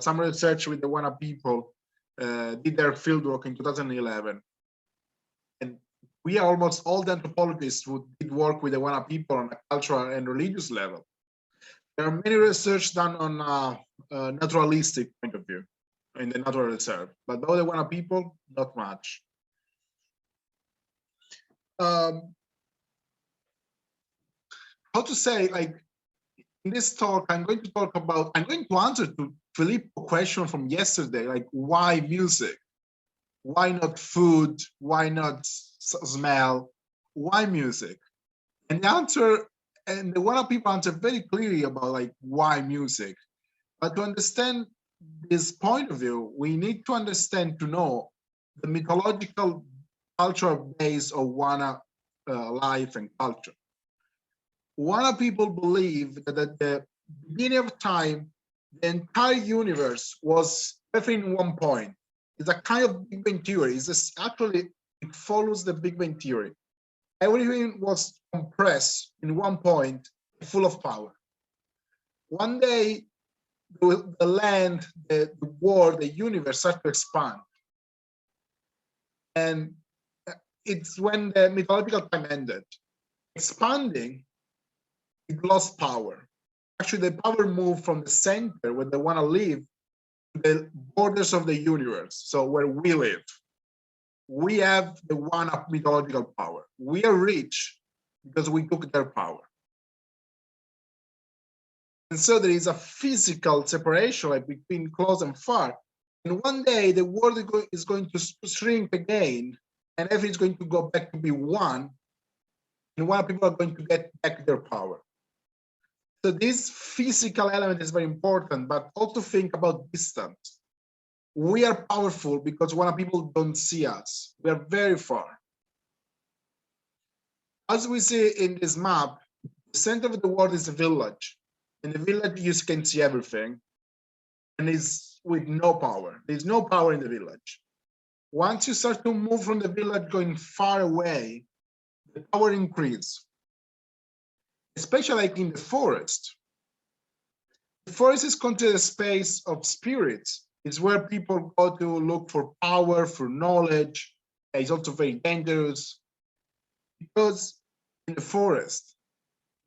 some research with the Wana people, did their fieldwork in 2011. And we are almost all the anthropologists who did work with the Wana people on a cultural and religious level. There are many research done on a naturalistic point of view in the natural reserve, but about the Wana people, not much. How to say, like, in this talk, I'm going to answer to Filippo's question from yesterday, like, why music? Why not food? Why not smell? Why music? And the answer, and the Wana people answer very clearly about like why music. But to understand this point of view, we need to understand, to know the mythological cultural base of Wana life and culture. Wana people believe that at the beginning of time, the entire universe was everything in one point. It's a kind of Big Bang theory. Actually, it follows the Big Bang theory. Everything was compressed in one point, full of power. One day, the land, the world, the universe started to expand. And it's when the mythological time ended. Expanding, it lost power. Actually, the power moved from the center where they want to live to the borders of the universe. So where we live, we have the one of mythological power. We are rich because we took their power. And so there is a physical separation, like between close and far. And one day the world is going to shrink again, and everything is going to go back to be one. And one people are going to get back their power. So this physical element is very important, but also think about distance. We are powerful because Wana people don't see us. We are very far. As we see in this map, the center of the world is a village. In the village, you can see everything, and it's with no power. There's no power in the village. Once you start to move from the village going far away, the power increases. Especially like in the forest. The forest is considered a space of spirits It's where people go to look for power, for knowledge. It's also very dangerous because in the forest,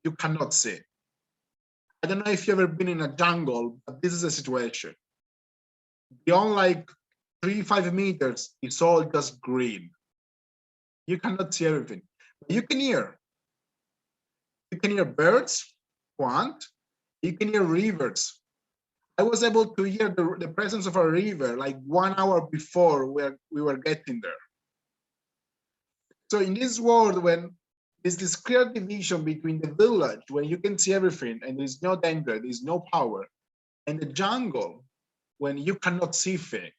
you cannot see. I don't know if you've ever been in a jungle, but this is a situation. Beyond like 3-5 meters, it's all just green. You cannot see everything. But you can hear. You can hear birds, plant. You can hear rivers. I was able to hear the presence of a river like 1 hour before we were getting there. So in this world, when there's this clear division between the village, where you can see everything and there's no danger, there's no power, and the jungle, when you cannot see things,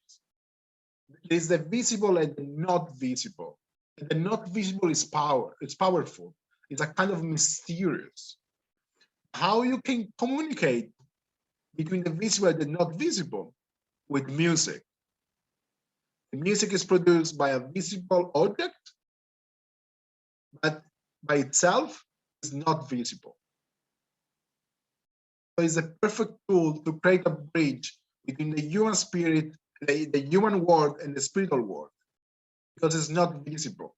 there's the visible and the not visible. And the not visible is power. It's powerful. It's a kind of mysterious. How you can communicate between the visible and the not visible with music. The music is produced by a visible object, but by itself is not visible. So it's a perfect tool to create a bridge between the human spirit, the human world, and the spiritual world, because it's not visible.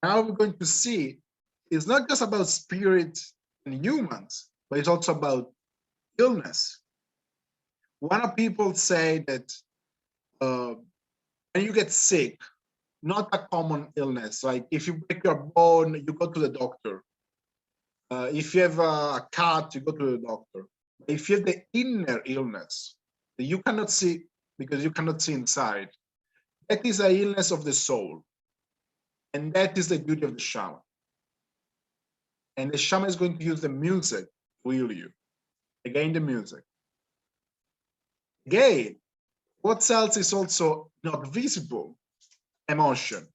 Now we're going to see it's not just about spirit and humans, but it's also about illness. One people say that when you get sick, not a common illness, like if you break your bone, you go to the doctor. If you have a cut, you go to the doctor. If you have the inner illness that you cannot see because you cannot see inside, that is an illness of the soul. And that is the duty of the shaman. And the shaman is going to use the music to heal you. Again, the music. Again, what else is also not visible? Emotion.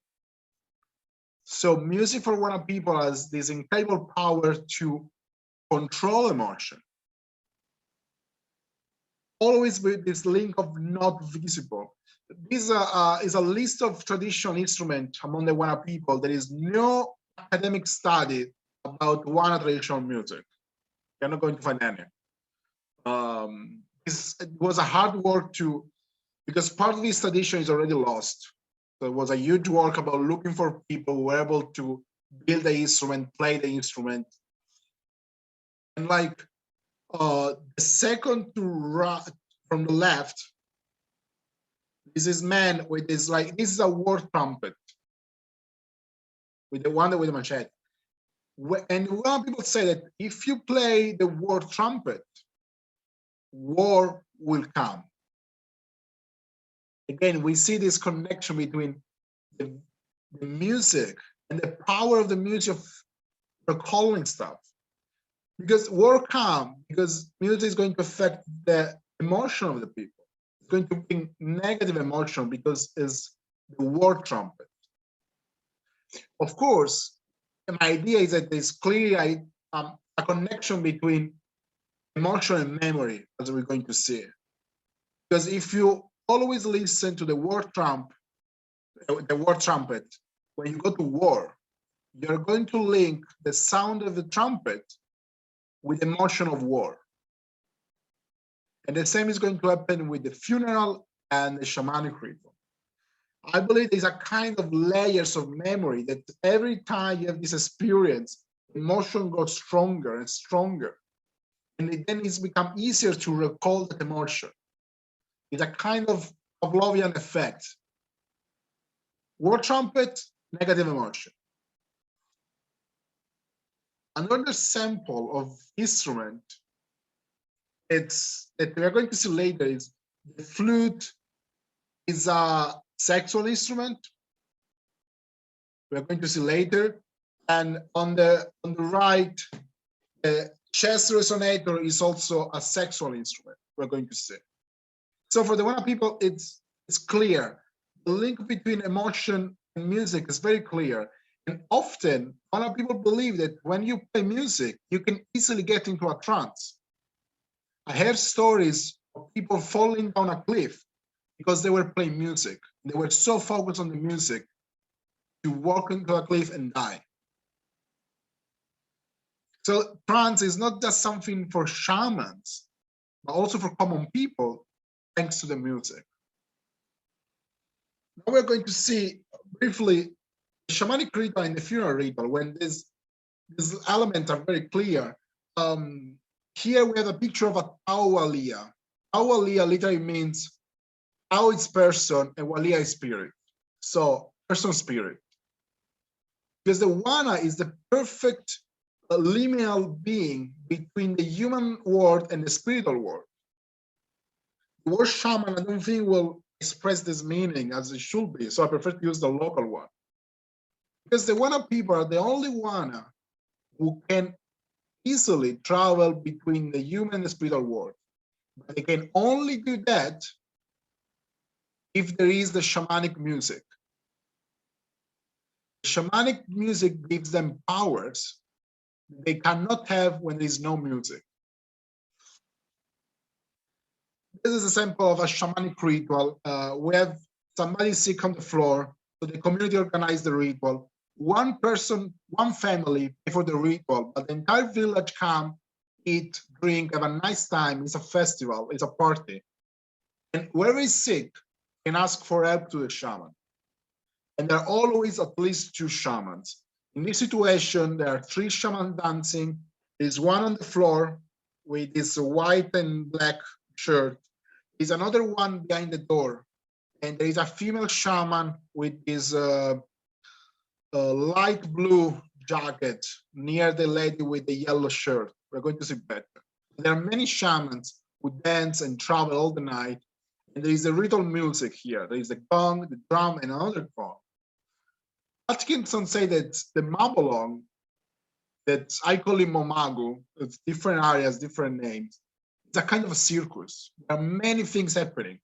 So music for Wana people has this incredible power to control emotion. Always with this link of not visible. This is a list of traditional instruments among the Wana people. There is no academic study about Wana traditional music. You're not going to find any. It was a hard work because part of this tradition is already lost. So it was a huge work about looking for people who were able to build the instrument, play the instrument. And like the second to right from the left, this is man with this, like, this is a war trumpet with the one with the machete. And when people say that if you play the war trumpet, war will come. Again, we see this connection between the music and the power of the music of recalling stuff. Because war comes, because music is going to affect the emotion of the people. It's going to bring negative emotion because it's the war trumpet. Of course, my idea is that there's clearly a connection between emotion and memory, as we're going to see. Because if you always listen to the war trumpet, when you go to war, you're going to link the sound of the trumpet with the emotion of war. And the same is going to happen with the funeral and the shamanic ritual. I believe there's a kind of layers of memory that every time you have this experience, emotion goes stronger and stronger. And then it's become easier to recall that emotion. It's a kind of Pavlovian effect. War trumpet, negative emotion. Another sample of instrument that we are going to see later is the flute is a sexual instrument. We are going to see later. And on the right, the chest resonator is also a sexual instrument. We're going to see. So for the Wana people, it's clear. The link between emotion and music is very clear. And often, Wana people believe that when you play music, you can easily get into a trance. I heard stories of people falling down a cliff because they were playing music. They were so focused on the music to walk into a cliff and die. So trance is not just something for shamans, but also for common people thanks to the music. Now we're going to see briefly the shamanic ritual and the funeral ritual when these elements are very clear. Here we have a picture of a Tauwalia. Tauwalia literally means Tau is person and Walia is spirit. So person spirit. Because the Wana is the perfect liminal being between the human world and the spiritual world. The word shaman, I don't think will express this meaning as it should be, so I prefer to use the local one. Because the Wana people are the only Wana who can easily travel between the human and the spiritual world. But they can only do that if there is the shamanic music. The shamanic music gives them powers they cannot have when there is no music. This is a sample of a shamanic ritual. We have somebody sick on the floor, so the community organized the ritual. One person, one family pay for the ritual, but the entire village come, eat, drink, have a nice time. It's a festival, it's a party. And whoever is sick can ask for help to the shaman. And there are always at least 2 shamans. In this situation, there are 3 shamans dancing. There's one on the floor with this white and black shirt. There's another one behind the door. And there is a female shaman with this light blue jacket near the lady with the yellow shirt. We're going to see better. There are many shamans who dance and travel all the night. And there is a ritual music here. There is the gong, the drum, and another gong. Atkinson said that the Mabolong, that I call it Momagu, it's different areas, different names. It's a kind of a circus. There are many things happening.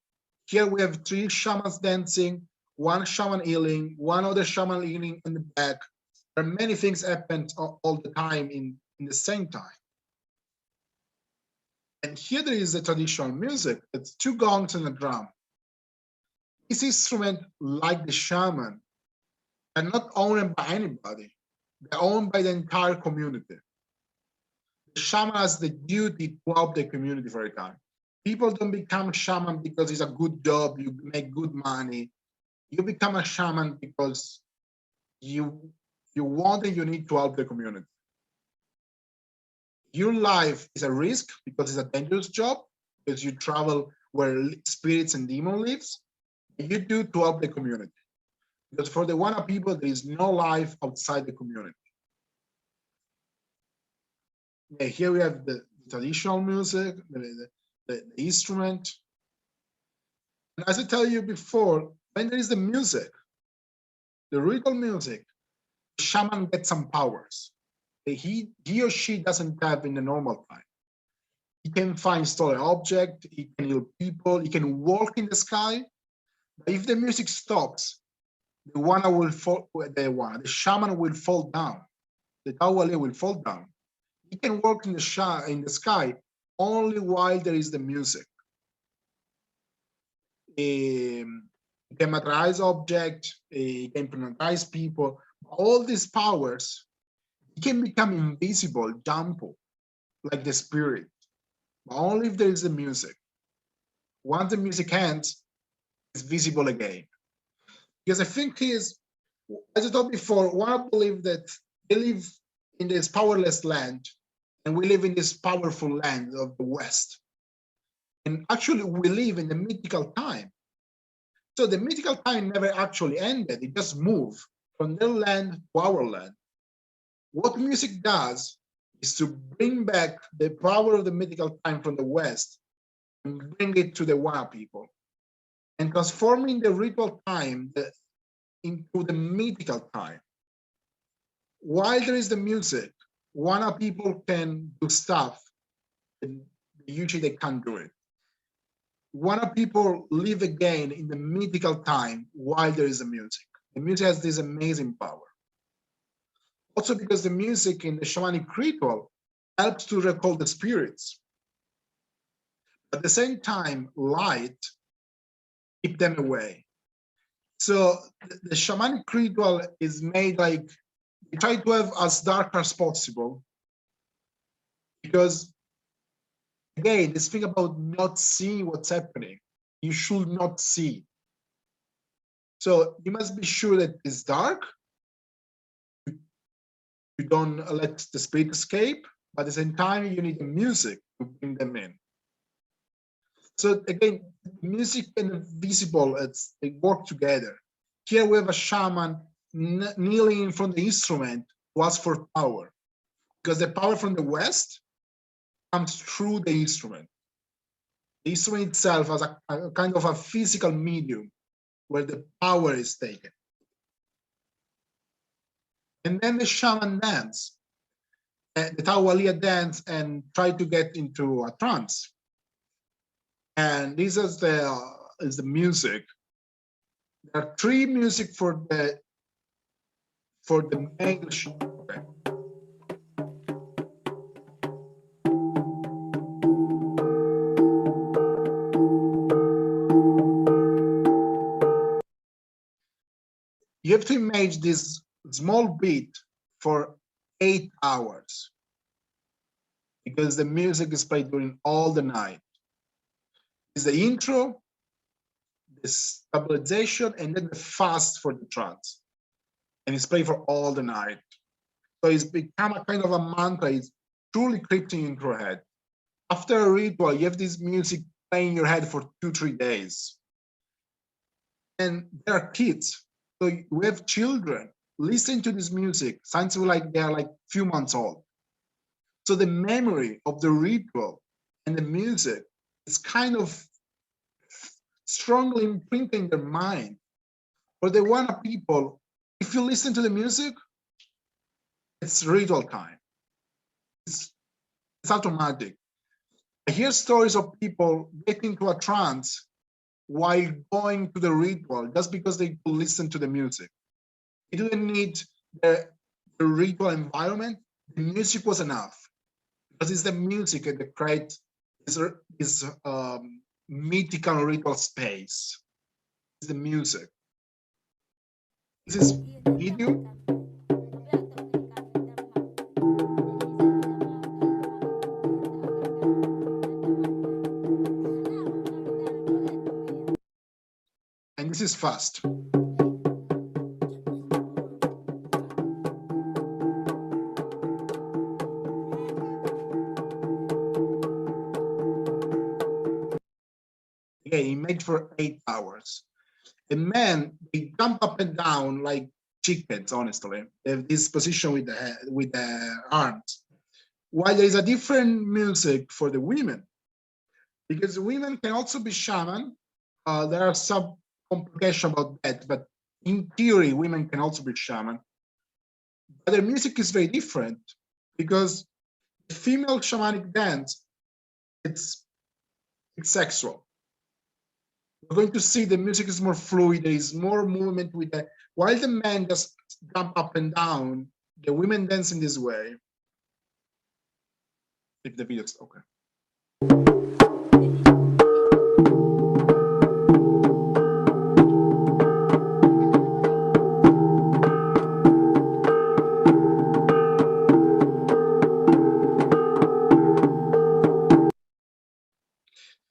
Here we have 3 shamans dancing, 1 shaman healing, 1 other shaman healing in the back. There are many things happen all the time in the same time. And here there is the traditional music. It's 2 gongs and a drum. This instrument, like the shaman, are not owned by anybody. They're owned by the entire community. The shaman has the duty to help the community for a time. People don't become a shaman because it's a good job, you make good money. You become a shaman because you want and you need to help the community. Your life is a risk because it's a dangerous job, because you travel where spirits and demons lives. You do to help the community. Because for the Wana people, there is no life outside the community. Yeah, here we have the traditional music, the instrument. And as I tell you before, when there is the music, the ritual music, the shaman gets some powers that he or she doesn't have in the normal time. He can find stolen objects, he can heal people, he can walk in the sky. But if the music stops, the Wana will fall, the shaman will fall down. The Tauwale will fall down. He can walk in the sky only while there is the music. He can materialize objects, he can hypnotize people. All these powers, he can become invisible, jump, like the spirit. But only if there is the music. Once the music ends, it's visible again. Because I think as I told before, one believe that they live in this powerless land, and we live in this powerful land of the West. And actually, we live in the mythical time. So the mythical time never actually ended. It just moved from their land to our land. What music does is to bring back the power of the mythical time from the West and bring it to the Wana people, and transforming the ritual time into the mythical time. While there is the music, Wana people can do stuff, and usually they can't do it. Wana people live again in the mythical time while there is the music. The music has this amazing power. Also because the music in the shamanic ritual helps to recall the spirits. At the same time, light keep them away. So the shamanic ritual is made like, we try to have as dark as possible, because again, this thing about not seeing what's happening. you should not see. So you must be sure that it's dark. You don't let the spirit escape, but at the same time, you need the music to bring them in. So again, music and visible, they work together. Here we have a shaman kneeling in front of the instrument to ask for power, because the power from the West comes through the instrument. The instrument itself has a kind of a physical medium where the power is taken. And then the shaman dance, the Tawalia dance, and try to get into a trance. And this is the music. There are three music for the English. Okay. You have to imagine this small beat for 8 hours, because the music is played during all the night. It's the intro, the stabilization, and then the fast for the trance. And it's played for all the night. So it's become a kind of a mantra. It's truly creeping into your head. After a ritual, you have this music playing in your head for 2-3 days. And there are kids. So we have children listening to this music, sounds like they are like few months old. So the memory of the ritual and the music is kind of strongly imprinted in their mind. For the Wana people, if you listen to the music, it's ritual time. It's automatic. I hear stories of people getting into a trance while going to the ritual just because they could listen to the music. They didn't need the ritual environment. The music was enough, because it's the music that creates this mythical ritual space. It's the music. This is video. And this is fast. Okay, he made for 8 hours. The men, they jump up and down like chickens, honestly. They have this position with the arms. While there is a different music for the women, because women can also be shaman. There are some complications about that, but in theory, women can also be shaman. But their music is very different, because the female shamanic dance, it's sexual. We're going to see the music is more fluid, there is more movement with that. While the men just jump up and down, the women dance in this way. If the video's okay.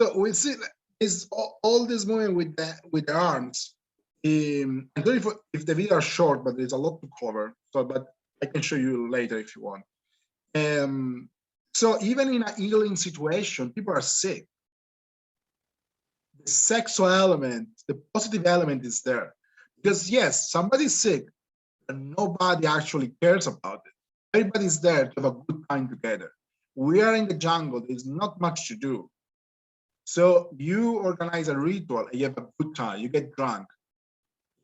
So we see is all this movement with the arms. I'm sorry if the video is short, but there's a lot to cover. So, but I can show you later if you want. So even in a healing situation, people are sick. The sexual element, the positive element is there. Because yes, somebody's sick, but nobody actually cares about it. Everybody's there to have a good time together. We are in the jungle, there's not much to do. So you organize a ritual and you have a good time, you get drunk.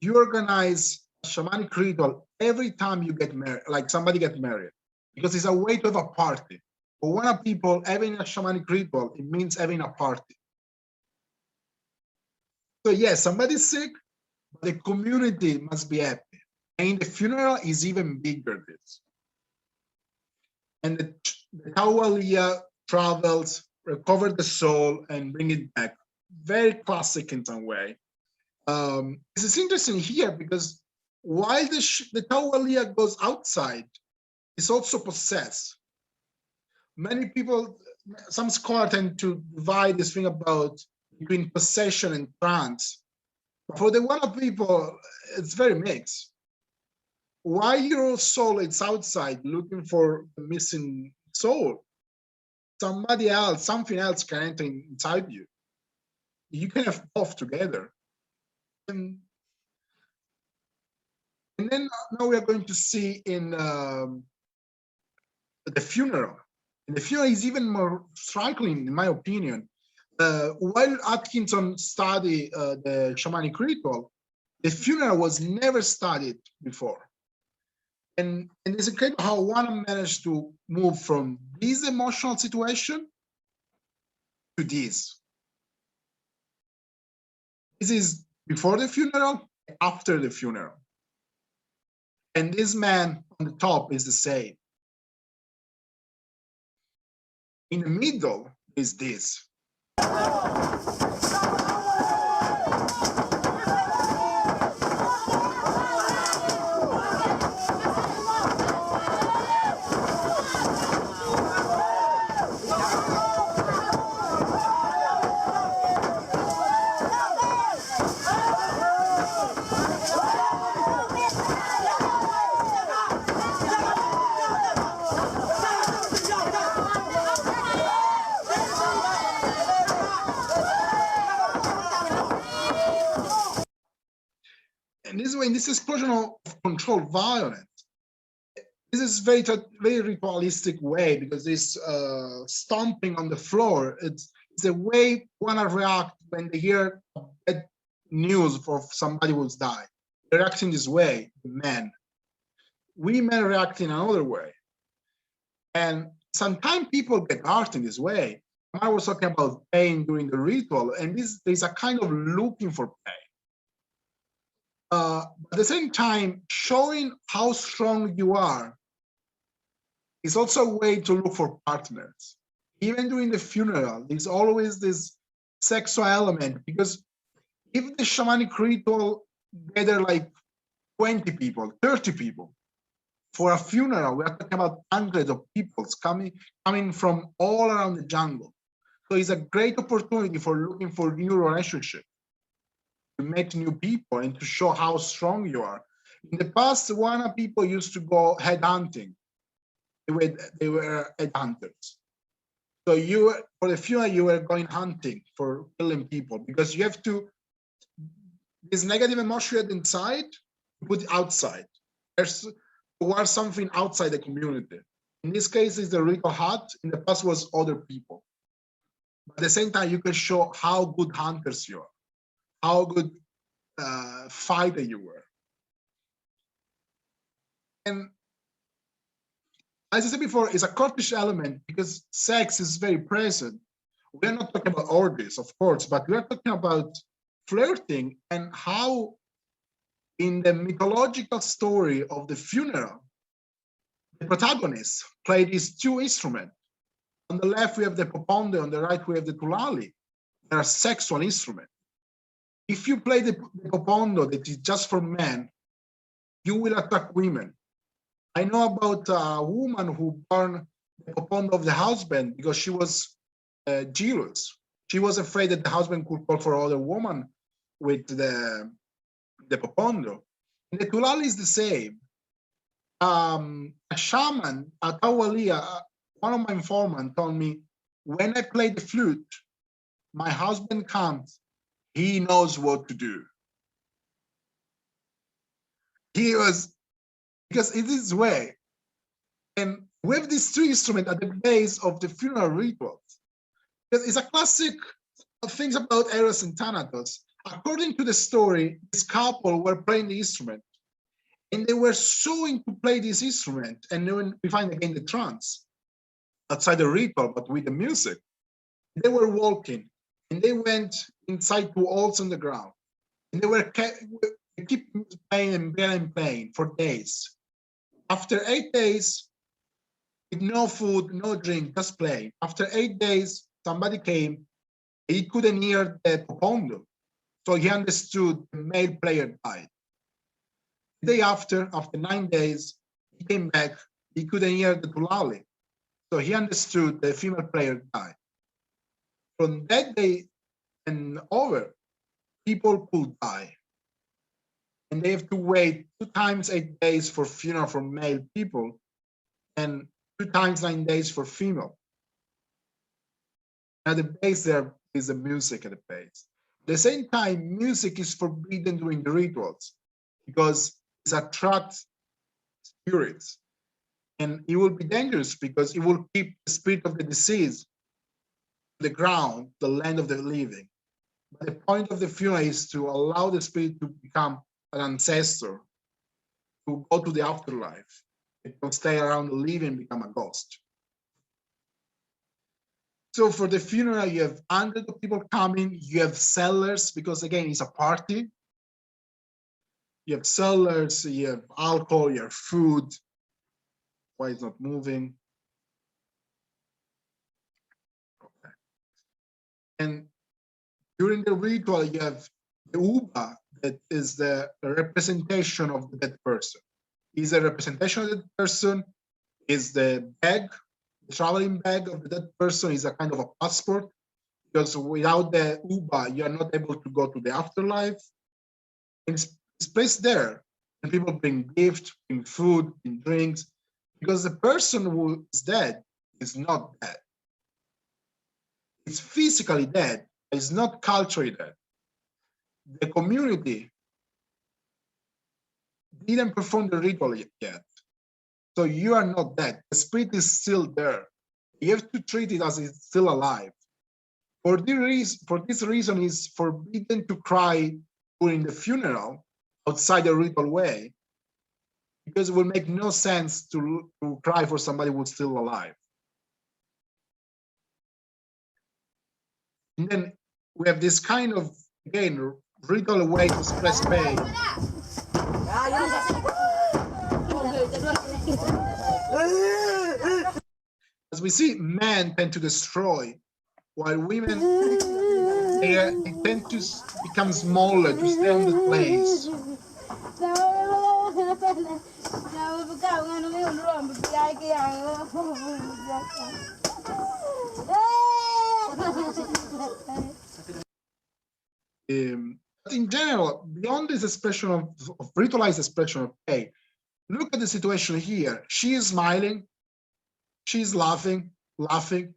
You organize a shamanic ritual every time you get married, like somebody gets married, because it's a way to have a party. For Wana people, having a shamanic ritual, it means having a party. So yes, somebody's sick, but the community must be happy. And the funeral is even bigger this. And the Tawalia travels, recover the soul and bring it back. Very classic in some way. This is interesting here because while the Tawalia goes outside, it's also possessed. Many people, some scholars tend to divide this thing about between possession and trance. For the Wana people, it's very mixed. While your soul is outside looking for the missing soul, somebody else, something else can enter inside you. You can have both together. And then now we are going to see in the funeral. And the funeral is even more striking, in my opinion. While Atkinson studied the shamanic ritual, the funeral was never studied before. And it's incredible how Wana managed to move from this emotional situation to this. This is before the funeral, after the funeral. And this man on the top is the same. In the middle is this. And this way, in this explosion of controlled violence, this is very ritualistic way, because this stomping on the floor, it's a way Wana react when they hear bad news of somebody who's died. They react in this way, men. Women react in another way. And sometimes people get hurt in this way. I was talking about pain during the ritual, and there's a kind of looking for pain. At the same time, showing how strong you are is also a way to look for partners. Even during the funeral, there's always this sexual element, because if the shamanic ritual gather like 20 people, 30 people, for a funeral, we are talking about hundreds of people coming from all around the jungle. So it's a great opportunity for looking for new relationships, to meet new people and to show how strong you are. In the past, Wana people used to go head hunting. They were head hunters. So for the funeral, you were going hunting for killing people, because you have to, this negative emotion inside, put it outside. There's something outside the community. In this case, it's the ritual hut. In the past was other people. But at the same time, you can show how good hunters you are, how good fighter you were. And as I said before, it's a courtish element, because sex is very present. We're not talking about orgies, of course, but we're talking about flirting, and how in the mythological story of the funeral, the protagonists play these two instruments. On the left, we have the popondo, on the right, we have the tulali. They are sexual instruments. If you play the popondo that is just for men, you will attract women. I know about a woman who burned the popondo of the husband because she was jealous. She was afraid that the husband could call for other woman with the popondo. And the tulali is the same. A shaman, a tawalia, one of my informants told me, when I play the flute, my husband comes, he knows what to do. He was, because it is way. And with these two instruments at the base of the funeral rituals, because it's a classic of things about Eros and Thanatos. According to the story, this couple were playing the instrument, and they were so into play this instrument, and then we find again the trance outside the ritual, but with the music. They were walking, and they went inside two holes in the ground, and they keep playing and playing for days. After 8 days, with no food, no drink, just playing. After 8 days, somebody came. He couldn't hear the popondo, so he understood the male player died. The day after 9 days, he came back. He couldn't hear the tulali, so he understood the female player died. From that day, and over, people could die. And they have to wait 2 times 8 days for funeral for male people and 2 times 9 days for female. At the base there is the music at the base. At the same time, music is forbidden during the rituals because it attracts spirits. And it will be dangerous because it will keep the spirit of the deceased, the ground, the land of the living. But the point of the funeral is to allow the spirit to become an ancestor, to go to the afterlife. It will stay around the living and become a ghost. So for the funeral, you have hundreds of people coming, you have sellers, because again, it's a party. You have sellers, you have alcohol, you have food. Why it's not moving? Okay. And during the ritual, you have the uba, that is the representation of the dead person. Is a representation of the dead person, is the bag, the traveling bag of the dead person is a kind of a passport, because without the uba, you are not able to go to the afterlife. And it's placed there, and people bring gifts, bring food, bring drinks, because the person who is dead is not dead. It's physically dead, but it's not culturally dead. The community didn't perform the ritual yet. So you are not dead. The spirit is still there. You have to treat it as it's still alive. For this reason, it's forbidden to cry during the funeral outside the ritual way, because it will make no sense to cry for somebody who's still alive. And then we have this kind of, again, ritual way to express pain. As we see, men tend to destroy, while women they tend to become smaller, to stay on the place. But in general, beyond this expression of ritualized expression of pain, look at the situation here. She is smiling, she's laughing. The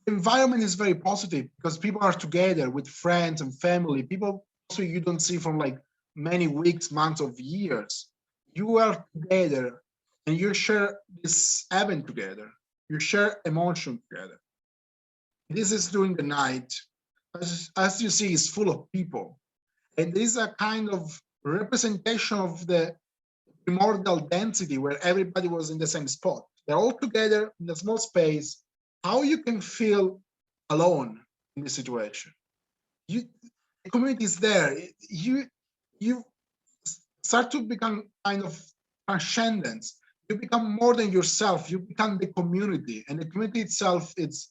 environment is very positive because people are together with friends and family, people also you don't see from like many weeks, months, of years. You are together and you share this event together. You share emotion together. This is during the night. As you see, it's full of people. And this is a kind of representation of the primordial density where everybody was in the same spot. They're all together in a small space. How you can feel alone in this situation? The community is there. You start to become kind of transcendence. You become more than yourself. You become the community, and the community itself is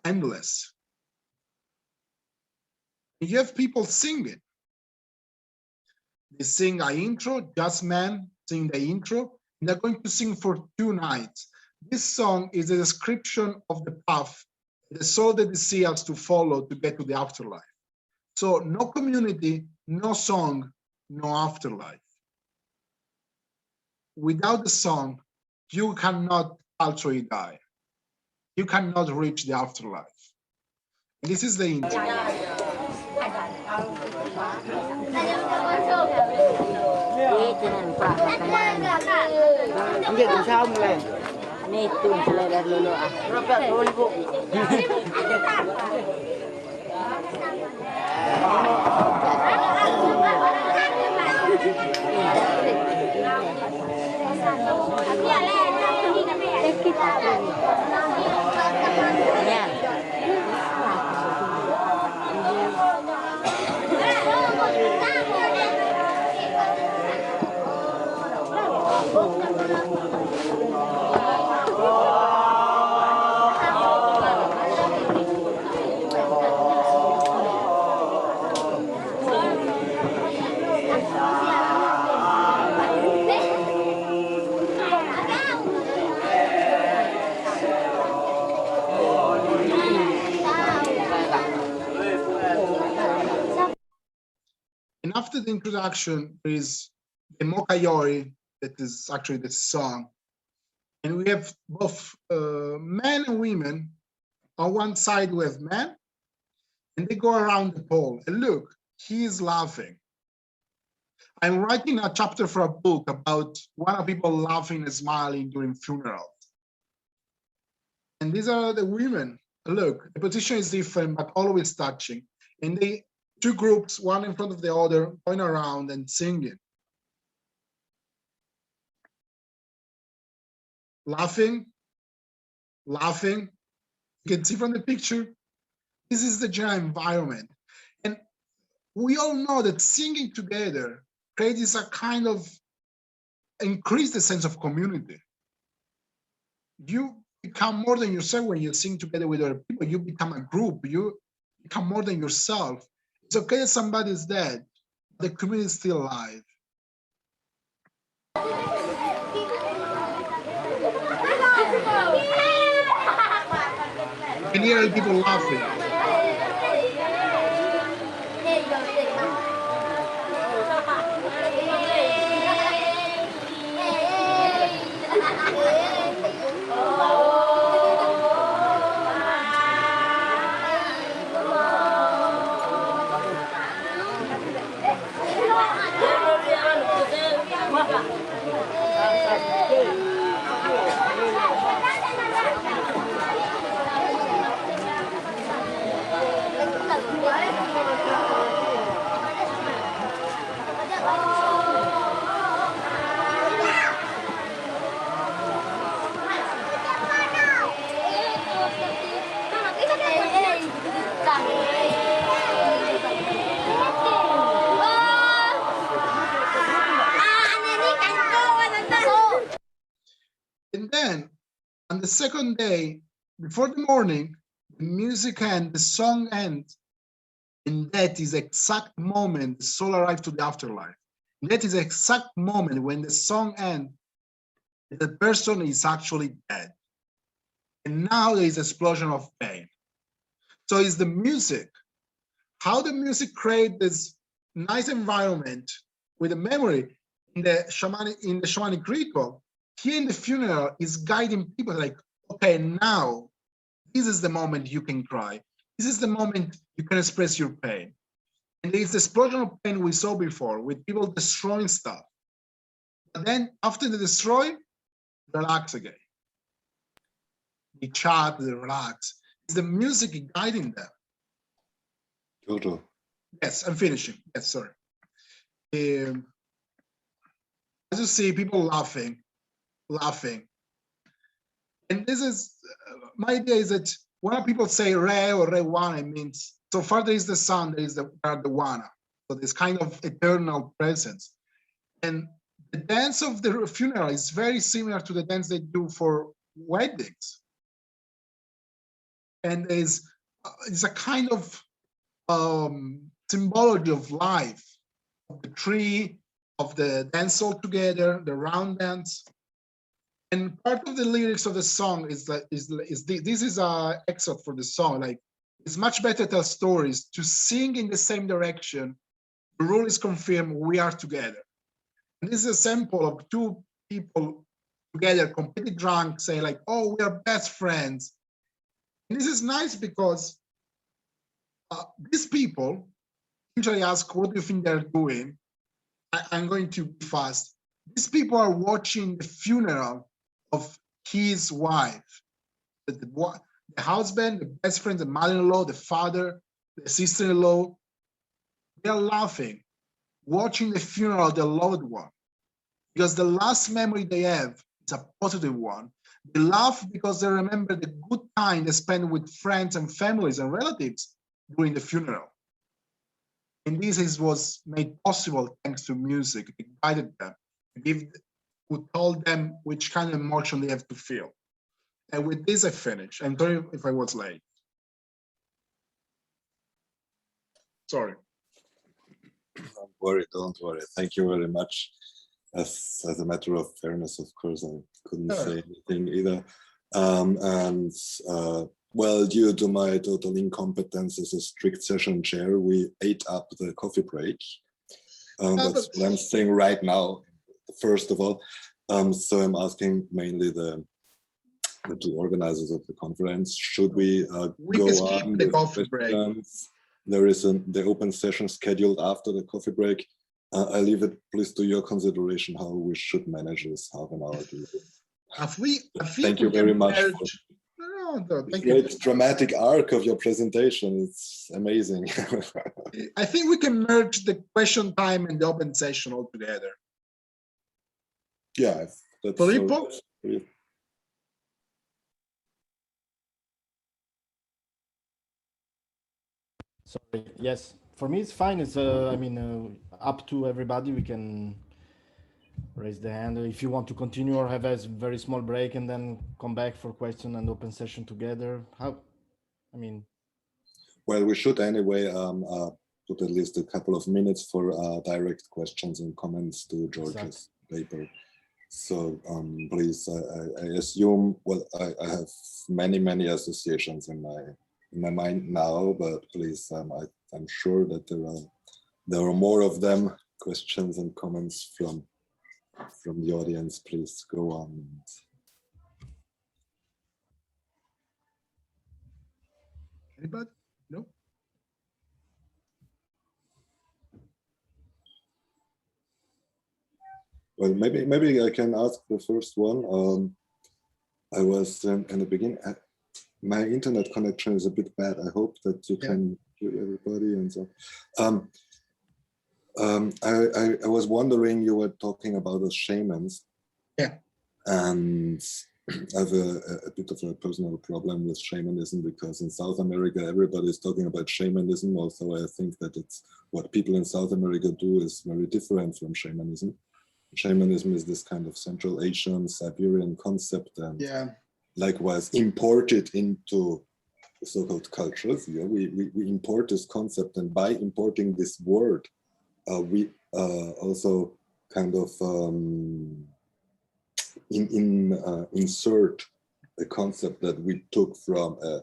endless. You have people singing. They sing an intro, just men sing the intro, and they're going to sing for 2 nights. This song is a description of the path, the soul that the sea has to follow to get to the afterlife. So no community, no song, no afterlife. Without the song, you cannot culturally die. You cannot reach the afterlife. And this is the intro. And after the introduction, there is the Mokayori, that is actually the song. And we have both men and women. On one side, we have men, and they go around the pole. And look, he is laughing. I'm writing a chapter for a book about Wana people laughing and smiling during funerals. And these are the women. Look, the position is different, but always touching. And they, two groups, one in front of the other, going around and singing. Laughing, laughing. You can see from the picture, this is the general environment. And we all know that singing together creates a kind of increase the sense of community. You become more than yourself when you sing together with other people. You become a group. You become more than yourself. It's okay that somebody is dead. The community is still alive. You can hear people laughing. And then on the second day, before the morning, the music ends, the song ends, and that is the exact moment the soul arrives to the afterlife. And that is the exact moment when the song ends, the person is actually dead. And now there is an explosion of pain. So it's the music, how the music creates this nice environment with a memory in the shamanic ritual. Here in the funeral is guiding people like, okay, now this is the moment you can cry. This is the moment you can express your pain. And there is the explosion of pain we saw before with people destroying stuff. But then after they destroy, relax again. They chat, they relax. It's the music guiding them. Giorgio. Yes, I'm finishing. Yes, sorry. As you see, people laughing. And this is, my idea is that when people say Re or Re Wana, it means, so far there is the sun, there is the Wana. So this kind of eternal presence. And the dance of the funeral is very similar to the dance they do for weddings. And it's a kind of symbology of life, of the tree, of the dance all together, the round dance. And part of the lyrics of the song is that this is an excerpt for the song. Like, it's much better to tell stories, to sing in the same direction. The rule is confirmed, we are together. And this is a sample of two people together, completely drunk, saying like, oh, we are best friends. And this is nice because these people usually ask, what do you think they're doing? I'm going to be fast. These people are watching the funeral of his wife, the husband, the best friend, the mother-in-law, the father, the sister-in-law. They're laughing, watching the funeral of their loved one, because the last memory they have is a positive one. They laugh because they remember the good time they spent with friends and families and relatives during the funeral. And this was made possible thanks to music. It guided them, who told them which kind of emotion they have to feel. And with this, I finish. I'm sorry if I was late. Sorry. Don't worry. Thank you very much. As a matter of fairness, of course, I couldn't say anything either. Well, due to my total incompetence as a strict session chair, we ate up the coffee break. That's what I'm saying right now, first of all. So I'm asking mainly the two organizers of the conference, should we go on the with coffee break. There is the open session scheduled after the coffee break. I leave it please to your consideration how we should manage this half an hour. Thank you very much for the great dramatic arc of your presentation. It's amazing. I think we can merge the question time and the open session all together. Yeah, that's Filippo? Sorry. Yes, for me it's fine. It's I mean, up to everybody. We can raise the hand if you want to continue or have a very small break and then come back for question and open session together. How? I mean, well, we should anyway put at least a couple of minutes for direct questions and comments to Giorgio's paper. So please, I assume, well, I have many associations in my mind now, but please, I'm sure that there are more of them. Questions and comments from the audience. Please go on. Anybody? No. Well, maybe I can ask the first one. I was in the beginning. My internet connection is a bit bad. I hope that you can hear everybody and so. I was wondering, you were talking about the shamans. Yeah. And I have a bit of a personal problem with shamanism because in South America, everybody is talking about shamanism. Also, I think that it's what people in South America do is very different from shamanism. Shamanism is this kind of Central Asian, Siberian concept and likewise imported into the so-called cultures. Yeah, we import this concept, and by importing this word, we also kind of insert a concept that we took from a,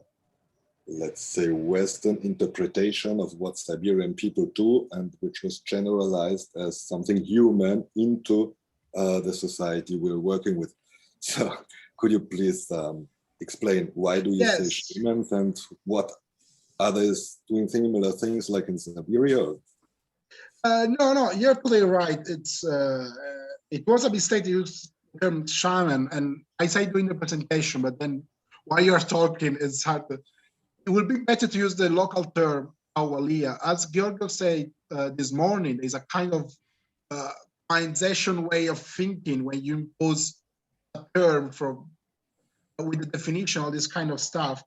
let's say, Western interpretation of what Siberian people do, and which was generalized as something human into the society we're working with. So could you please explain why do you say shamans and what others doing similar things like in Siberia? No, you're totally right. It was a mistake to use the term shaman, and I say during the presentation, but then while you're talking, it's hard to. It would be better to use the local term awalia. As Giorgio said this morning, there's a kind of mindization way of thinking when you impose a term with the definition, all this kind of stuff.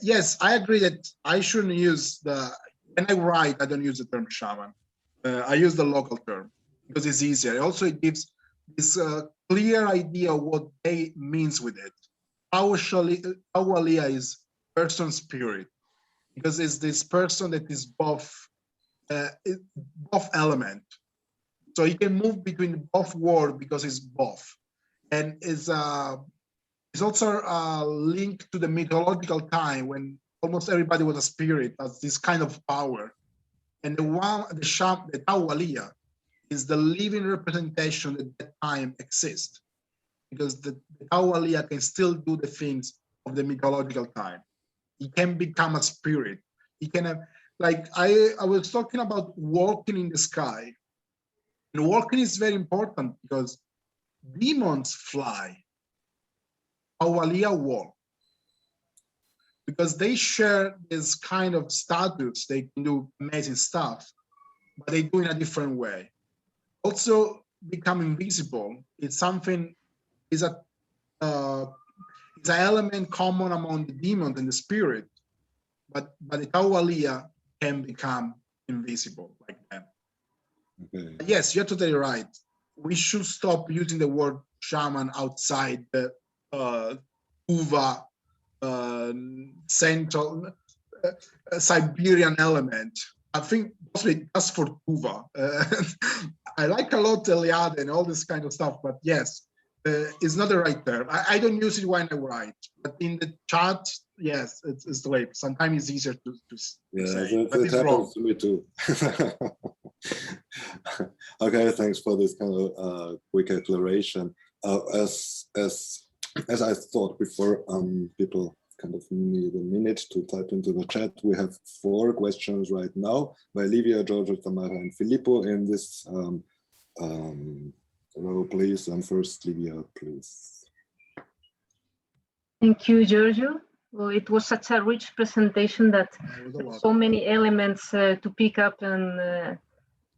Yes, I agree that I shouldn't use when I write, I don't use the term shaman. I use the local term because it's easier. Also, it gives this clear idea of what they means with it. Awalia is person spirit, because it's this person that is both element. So he can move between both worlds because it's both. And it's also linked to the mythological time when almost everybody was a spirit, has this kind of power. And the Awalia is the living representation that that time exists, because the Awalia can still do the things of the mythological time. He can become a spirit. He can have, like I was talking about walking in the sky. And walking is very important because demons fly. Awalia walk. Because they share this kind of status, they can do amazing stuff, but they do it in a different way. Also, become invisible. It's something, is an element common among the demons and the spirit, but the Awalia can become invisible like them. Okay. Yes, you're totally right. We should stop using the word shaman outside the Tuva central Siberian element. I think mostly just for Tuva. I like a lot Eliade and all this kind of stuff, but yes, it's not the right term. I don't use it when I write, but in the chat, yes, it's the way. Sometimes it's easier to say, it but it's happens wrong. to me too. Okay, thanks for this kind of quick acceleration. As I thought before, people kind of need a minute to type into the chat. We have 4 questions right now by Livia, Giorgio, Tamara, and Filippo in this row, please. And first, Livia, please. Thank you, Giorgio. Well, it was such a rich presentation that so many elements to pick up and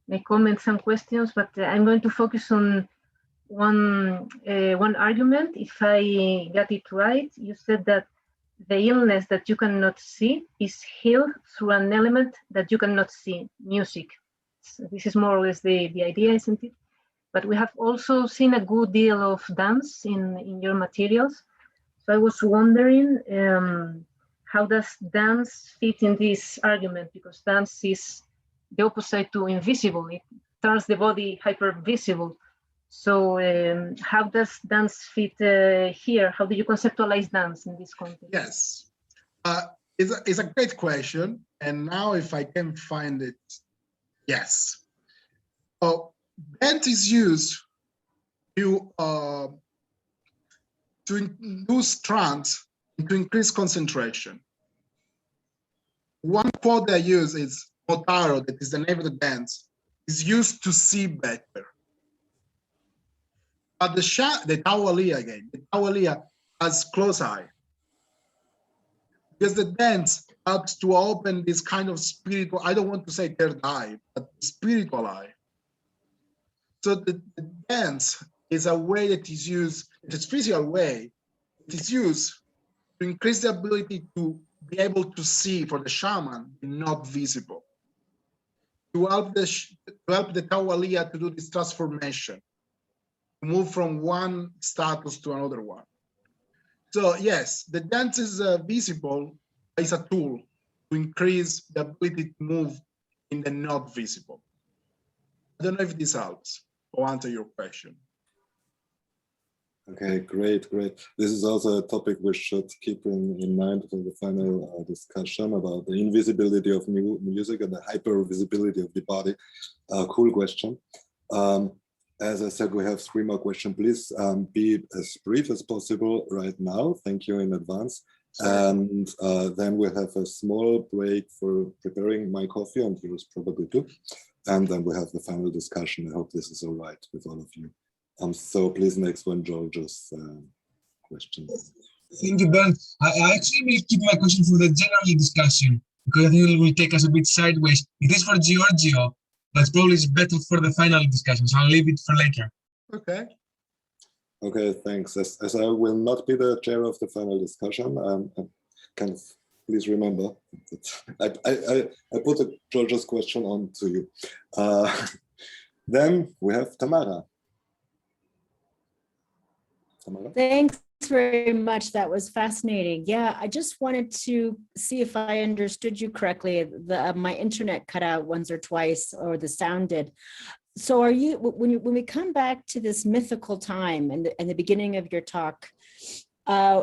make comments and questions, but I'm going to focus on one argument. If I got it right, you said that the illness that you cannot see is healed through an element that you cannot see, music. So this is more or less the idea, isn't it? But we have also seen a good deal of dance in your materials. So I was wondering, how does dance fit in this argument? Because dance is the opposite to invisible. It turns the body hyper visible. So how does dance fit here? How do you conceptualize dance in this context? Yes, it's a great question. And now if I can find it, yes. Dance is used to induce trance and to increase concentration. One quote I use is Motaro, that is the name of the dance, is used to see better. But the Tawalia again, the Tawalia has close eye. Because the dance helps to open this kind of spiritual, I don't want to say third eye, but spiritual eye. So the dance is a way that is used, it's a physical way, it is used to increase the ability to be able to see for the shaman, not visible. To help the Tawalia to do this transformation, to move from one status to another one. So yes, the dance is visible, is a tool to increase the ability to move in the not visible. I don't know if this helps or answer your question. Okay, great. This is also a topic we should keep in mind for the final discussion about the invisibility of music and the hyper visibility of the body. Cool question. As I said, we have 3 more questions. Please be as brief as possible right now. Thank you in advance. And then we'll have a small break for preparing my coffee, and yours probably too. And then we have the final discussion. I hope this is all right with all of you. So please, next one, George's question. Thank you, Ben. I actually will keep my question for the general discussion, because I think it will take us a bit sideways. It is for Giorgio, but probably it's better for the final discussion, so I'll leave it for later. Okay. Okay, thanks. As I will not be the chair of the final discussion, kind of please remember that I put George's question on to you. Then we have Tamara. Tamara? Thanks very much. That was fascinating. Yeah, I just wanted to see if I understood you correctly. My internet cut out once or twice, or the sound did. So are you, when we come back to this mythical time and the beginning of your talk,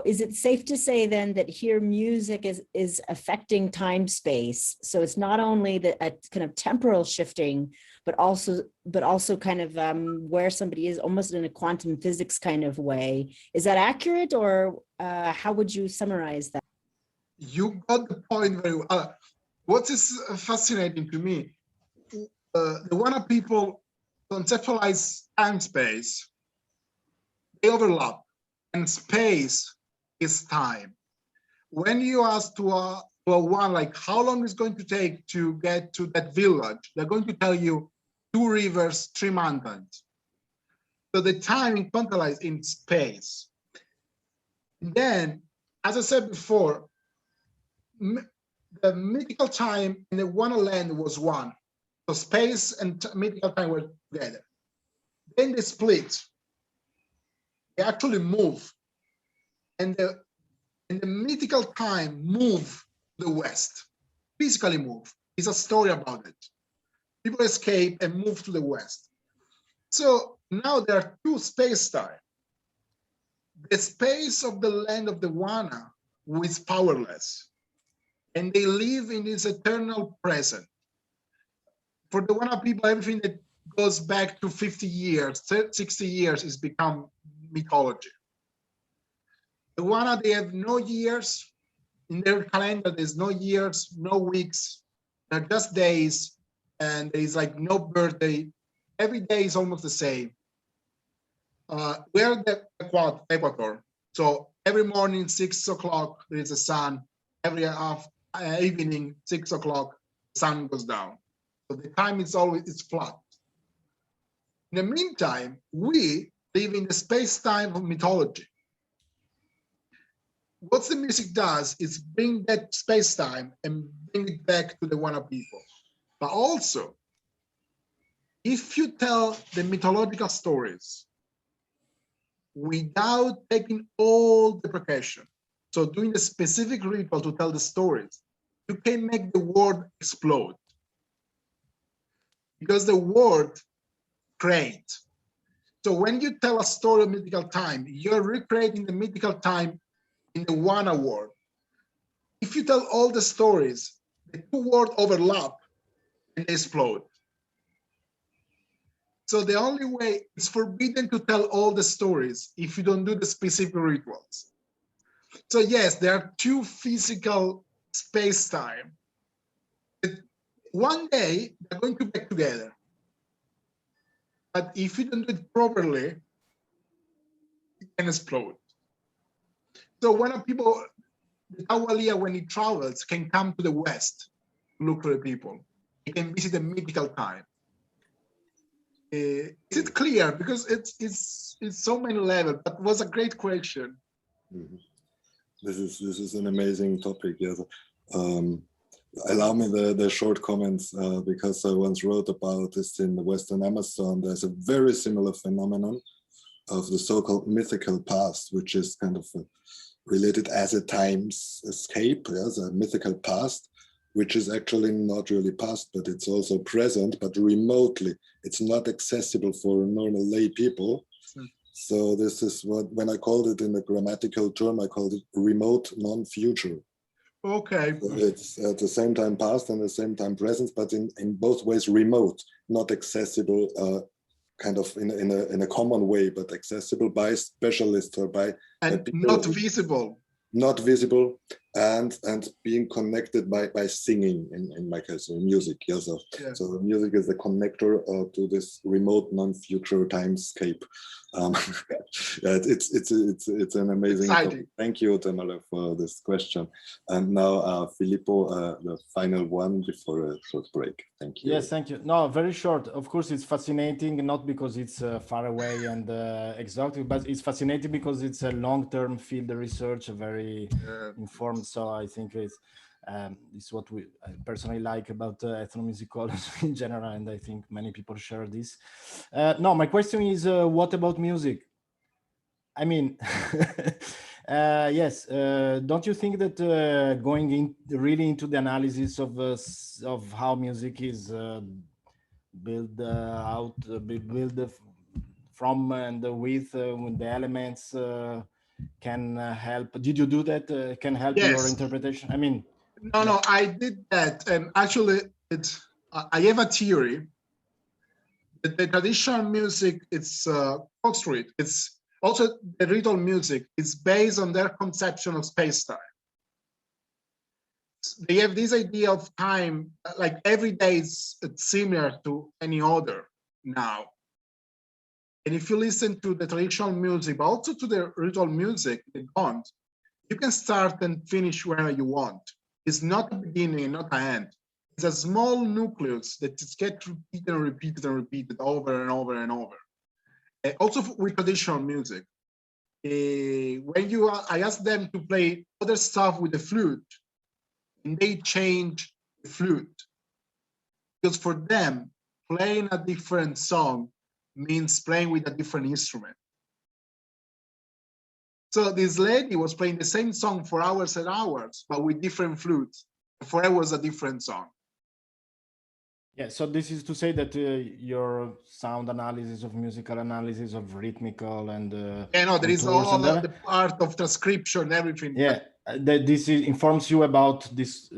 is it safe to say then that here music is affecting time space? So it's not only a kind of temporal shifting, but also kind of where somebody is almost in a quantum physics kind of way. Is that accurate, or how would you summarize that? You got the point very well. What is fascinating to me, the Wana people conceptualize time space, they overlap, and space is time. When you ask to a Wana, like, how long is going to take to get to that village, they're going to tell you 2 rivers, 3 mountains. So the time is quantized in space. And then, as I said before, the mythical time in the Wana land was one. So space and mythical time were together. Then they split. They actually move. And the mythical time move the West, physically move. It's a story about it. People escape and move to the West. So now there are 2 space-time. The space of the land of the Wana is powerless, and they live in this eternal present. for the Wana people, everything that goes back to 50 years, 60 years is become mythology. The Wana, they have no years in their calendar. There's no years, no weeks. They're just days, and there's like no birthday. Every day is almost the same. We're the equator, so every morning 6 o'clock there is a sun. Every evening 6 o'clock the sun goes down. So the time is always flat. In the meantime, we live in the space-time of mythology. What the music does is bring that space-time and bring it back to the Wana people. But also, if you tell the mythological stories without taking all the precaution, so doing a specific ritual to tell the stories, you can make the word explode. Because the word creates. So when you tell a story of mythical time, you're recreating the mythical time in the Wana world. If you tell all the stories, the two words overlap and they explode. So the only way, it's forbidden to tell all the stories if you don't do the specific rituals. So yes, there are two physical space-time. One day, they're going to be together. But if you don't do it properly, it can explode. So when people, the Tawalia, when he travels, can come to the West to look for the people. He can visit the mythical time. Is it clear? Because it's so many levels, but it was a great question. Mm-hmm. This is an amazing topic. Yes. Allow me the short comments because I once wrote about this in the Western Amazon. There's a very similar phenomenon of the so-called mythical past, which is kind of related as a time's escape, yes, a mythical past, which is actually not really past, but it's also present, but remotely. It's not accessible for normal lay people. So this is what, when I called it in the grammatical term, I called it remote non-future. Okay. So it's at the same time past and the same time present, but in both ways remote, not accessible, kind of in a common way, but accessible by specialists or by people, not visible. Not visible, and being connected by singing in my case, music. Yes, so, yeah. So the music is the connector to this remote non-future timescape. It's an amazing topic. Thank you, Tamara, for this question. And now Filippo, the final one before a short break. Thank you. Yes, thank you. No, very short. Of course, it's fascinating, not because it's far away and exotic, but it's fascinating because it's a long-term field research, very informed. So I think it's what I personally like about ethnomusicology in general, and I think many people share this. No, my question is, what about music? I mean, yes. Don't you think that going in really into the analysis of how music is built from and with the elements can help? Did you do that? Can help your interpretation? I mean, no, I did that, and actually, I have a theory that the traditional music, it's construct. It's also the ritual music is based on their conception of space-time. They have this idea of time, like every day is similar to any other now. And if you listen to the traditional music, but also to the ritual music, the gong, you can start and finish wherever you want. It's not a beginning and not an end. It's a small nucleus that just gets repeated and repeated and repeated over and over and over. Also with traditional music, when I ask them to play other stuff with the flute, and they change the flute, because for them, playing a different song means playing with a different instrument. So this lady was playing the same song for hours and hours, but with different flutes. For her was a different song. Yeah, so this is to say that your sound analysis, of musical analysis, of rhythmical and yeah, no, there is all the part of transcription, everything. Yeah, that this informs you about this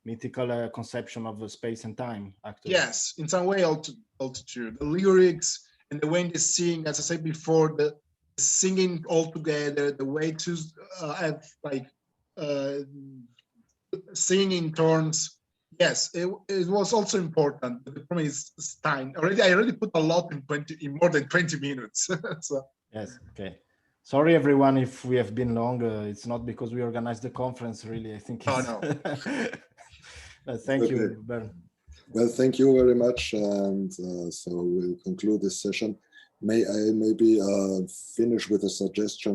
mythical conception of space and time, actually. Yes, in some way also true. The lyrics and the way they sing, as I said before, the singing all together, the way to have like singing turns. Yes, it was also important. The problem is time. I already put a lot in more than 20 minutes. So. Yes. Okay. Sorry, everyone, if we have been long. It's not because we organized the conference. Really, I think. It's... Oh no. Thank you, Bern. Well, thank you very much, and so we'll conclude this session. May I maybe finish with a suggestion,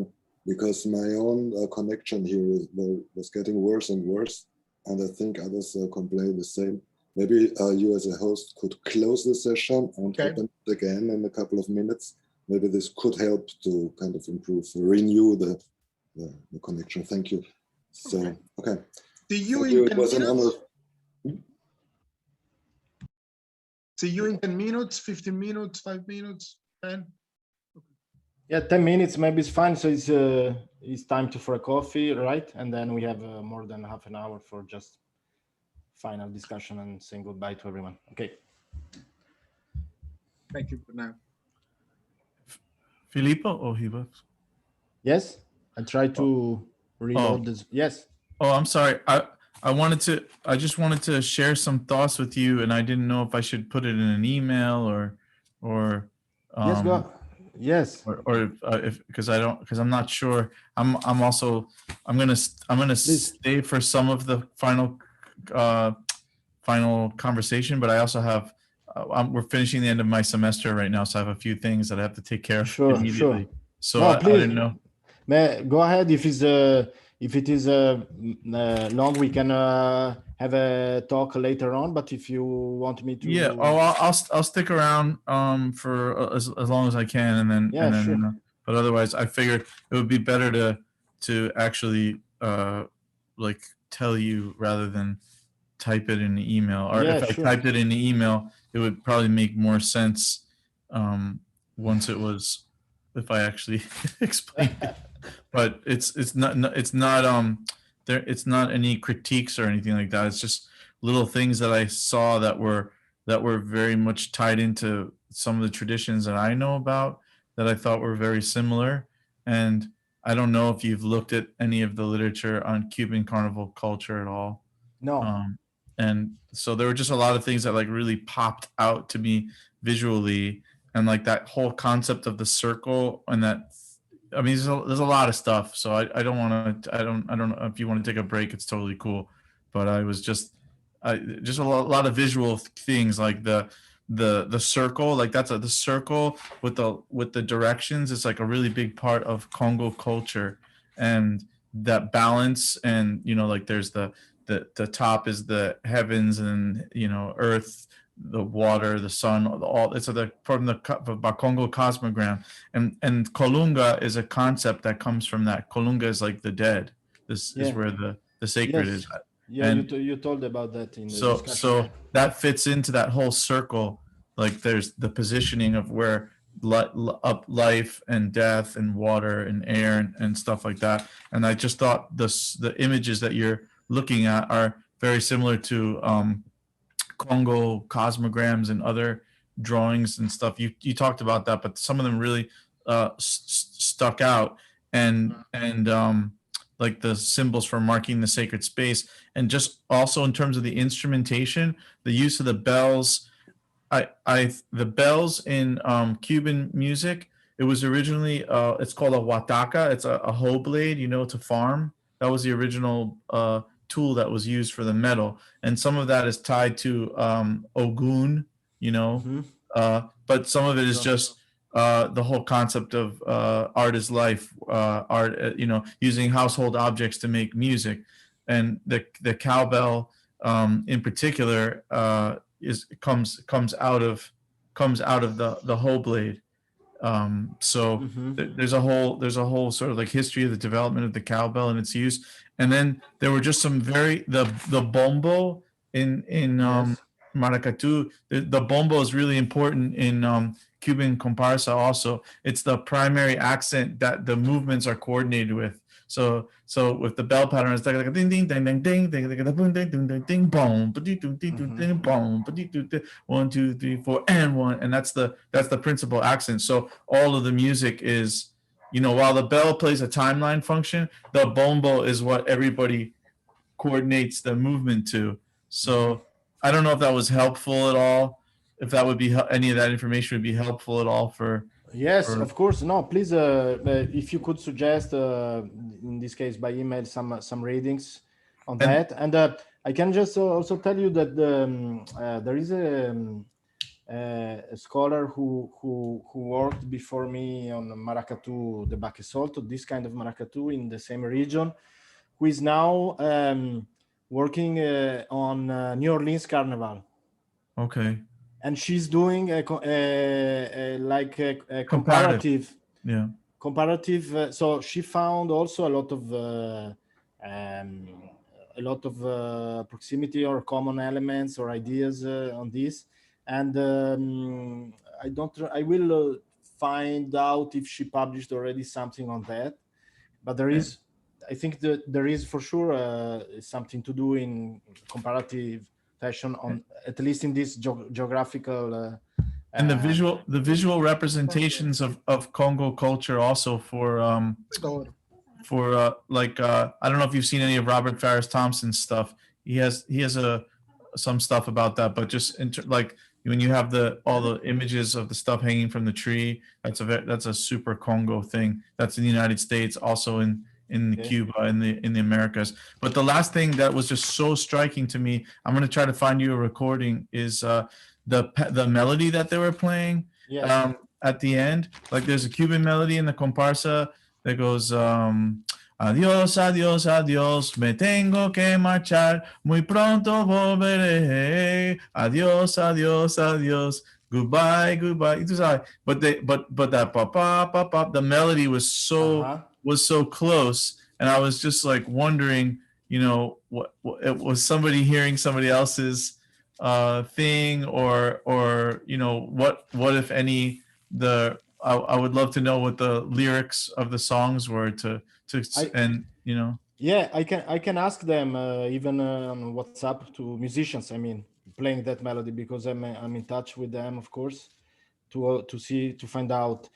because my own connection here was getting worse and worse, and I think others complain the same. Maybe you as a host could close the session and open it again in a couple of minutes. Maybe this could help to kind of improve, renew the connection. Thank you. So, okay. See you in 10 minutes. See you in 10 minutes, 15 minutes, 5 minutes, 10. Yeah, 10 minutes maybe is fine. So it's time for a coffee, right? And then we have more than half an hour for just final discussion and saying goodbye to everyone. Okay. Thank you for now. Filippo or Hiba? Yes, I try to reload this. Yes. Oh, I'm sorry. I just wanted to share some thoughts with you, and I didn't know if I should put it in an email or yes, go. Yes. Or if because I'm not sure. I'm gonna stay for some of the final conversation, but I also have we're finishing the end of my semester right now, so I have a few things that I have to take care of immediately. Sure. So no, I didn't know. Go ahead. If it is long, we can have a talk later on. But if you want me to, yeah. Oh, I'll stick around for as long as I can, and then sure. But otherwise, I figured it would be better to actually like tell you rather than type it in the email. Or if I typed it in the email, it would probably make more sense once it was if I actually explained it. But it's not any critiques or anything like that. It's just little things that I saw that were very much tied into some of the traditions that I know about that I thought were very similar. And I don't know if you've looked at any of the literature on Cuban carnival culture at all. No. And so there were just a lot of things that like really popped out to me visually, and like that whole concept of the circle, and that, I mean, there's a lot of stuff. So I don't want to, I don't know if you want to take a break, it's totally cool. But I was just a lot of visual things, like the circle, like the circle with the directions is like a really big part of Congo culture, and that balance. And, you know, like there's the top is the heavens, and, you know, earth, the water, the sun, all it's from the Bakongo cosmogram, and Kolunga is a concept that comes from that. Kolunga is like the dead. This is where the sacred is. Yeah, and you told about that in the discussion. So that fits into that whole circle. Like there's the positioning of where up life and death and water and air and stuff like that. And I just thought the images that you're looking at are very similar to Congo cosmograms and other drawings and stuff. You talked about that, but some of them really stuck out, and like the symbols for marking the sacred space, and just also in terms of the instrumentation, the use of the bells. The bells in Cuban music, it was originally it's called a huataca. It's a hoe blade, you know, to farm. That was the original tool that was used for the metal, and some of that is tied to Ogun, you know, but some of it is just the whole concept of art is life, art, you know, using household objects to make music. And the cowbell in particular comes out of the hoe blade. So there's a whole sort of like history of the development of the cowbell and its use. And then there were just some the bombo in Maracatu. The bombo is really important in Cuban comparsa also. It's the primary accent that the movements are coordinated with. So with the bell pattern, it's like ding ding ding ding ding ding ding ding ding ding ding boom, ding boom, 1 2 3 4 and 1, and that's the principal accent. So all of the music is, you know, while the bell plays a timeline function, the bombo is what everybody coordinates the movement to. So I don't know if that was helpful at all. If that would be any of that information would be helpful at all for. Yes, of course. No, please, if you could suggest, in this case by email, some readings on that. And I can just also tell you that there is a scholar who worked before me on Maracatu, the baque solto, this kind of Maracatu in the same region, who is now working on New Orleans Carnival. Okay. And she's doing a comparative. Yeah. Comparative. So she found also a lot of proximity or common elements or ideas on this. And I will find out if she published already something on that. But there is, I think that there is for sure something to do in comparative fashion, on at least in this geographical and the visual representations of Congo culture also for like I don't know if you've seen any of Robert Farris Thompson's stuff. He has some stuff about that, but just like when you have all the images of the stuff hanging from the tree, that's a super Congo thing. That's in the United States, also in Cuba, in the Americas. But the last thing that was just so striking to me, I'm going to try to find you a recording, is the melody that they were playing at the end. Like there's a Cuban melody in the comparsa that goes adiós, adiós, adiós, me tengo que marchar, muy pronto volveré, adiós, adiós, adiós, goodbye, goodbye. But that pa pa pa pa, the melody was so close, and I was just like wondering, you know, what it was, somebody hearing somebody else's thing, or you know, what if any I would love to know what the lyrics of the songs were and you know. Yeah, I can ask them even on WhatsApp to musicians. I mean, playing that melody, because I'm in touch with them, of course, to find out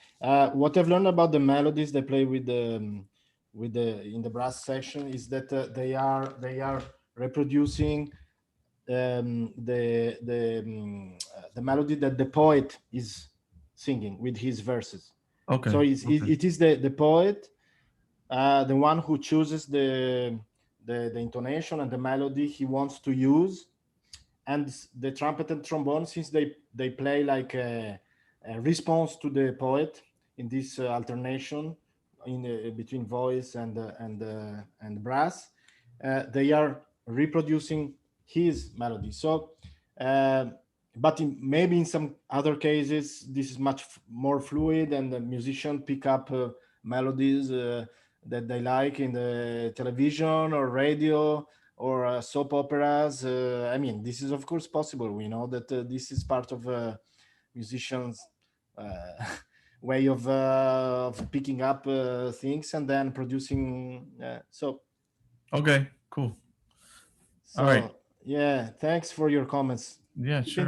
what I've learned about the melodies they play with the in the brass section is that they are reproducing the melody that the poet is singing with his verses. Okay. So it is the poet, the one who chooses the intonation and the melody he wants to use, and the trumpet and trombone, since they play like a response to the poet in this alternation in between voice and brass, they are reproducing his melody. So but maybe in some other cases this is much more fluid, and the musician pick up melodies that they like in the television or radio or soap operas. I mean, this is of course possible. We know that this is part of musicians' way of picking up things and then producing. So. Okay, cool. So, all right. Yeah, thanks for your comments. Yeah, sure.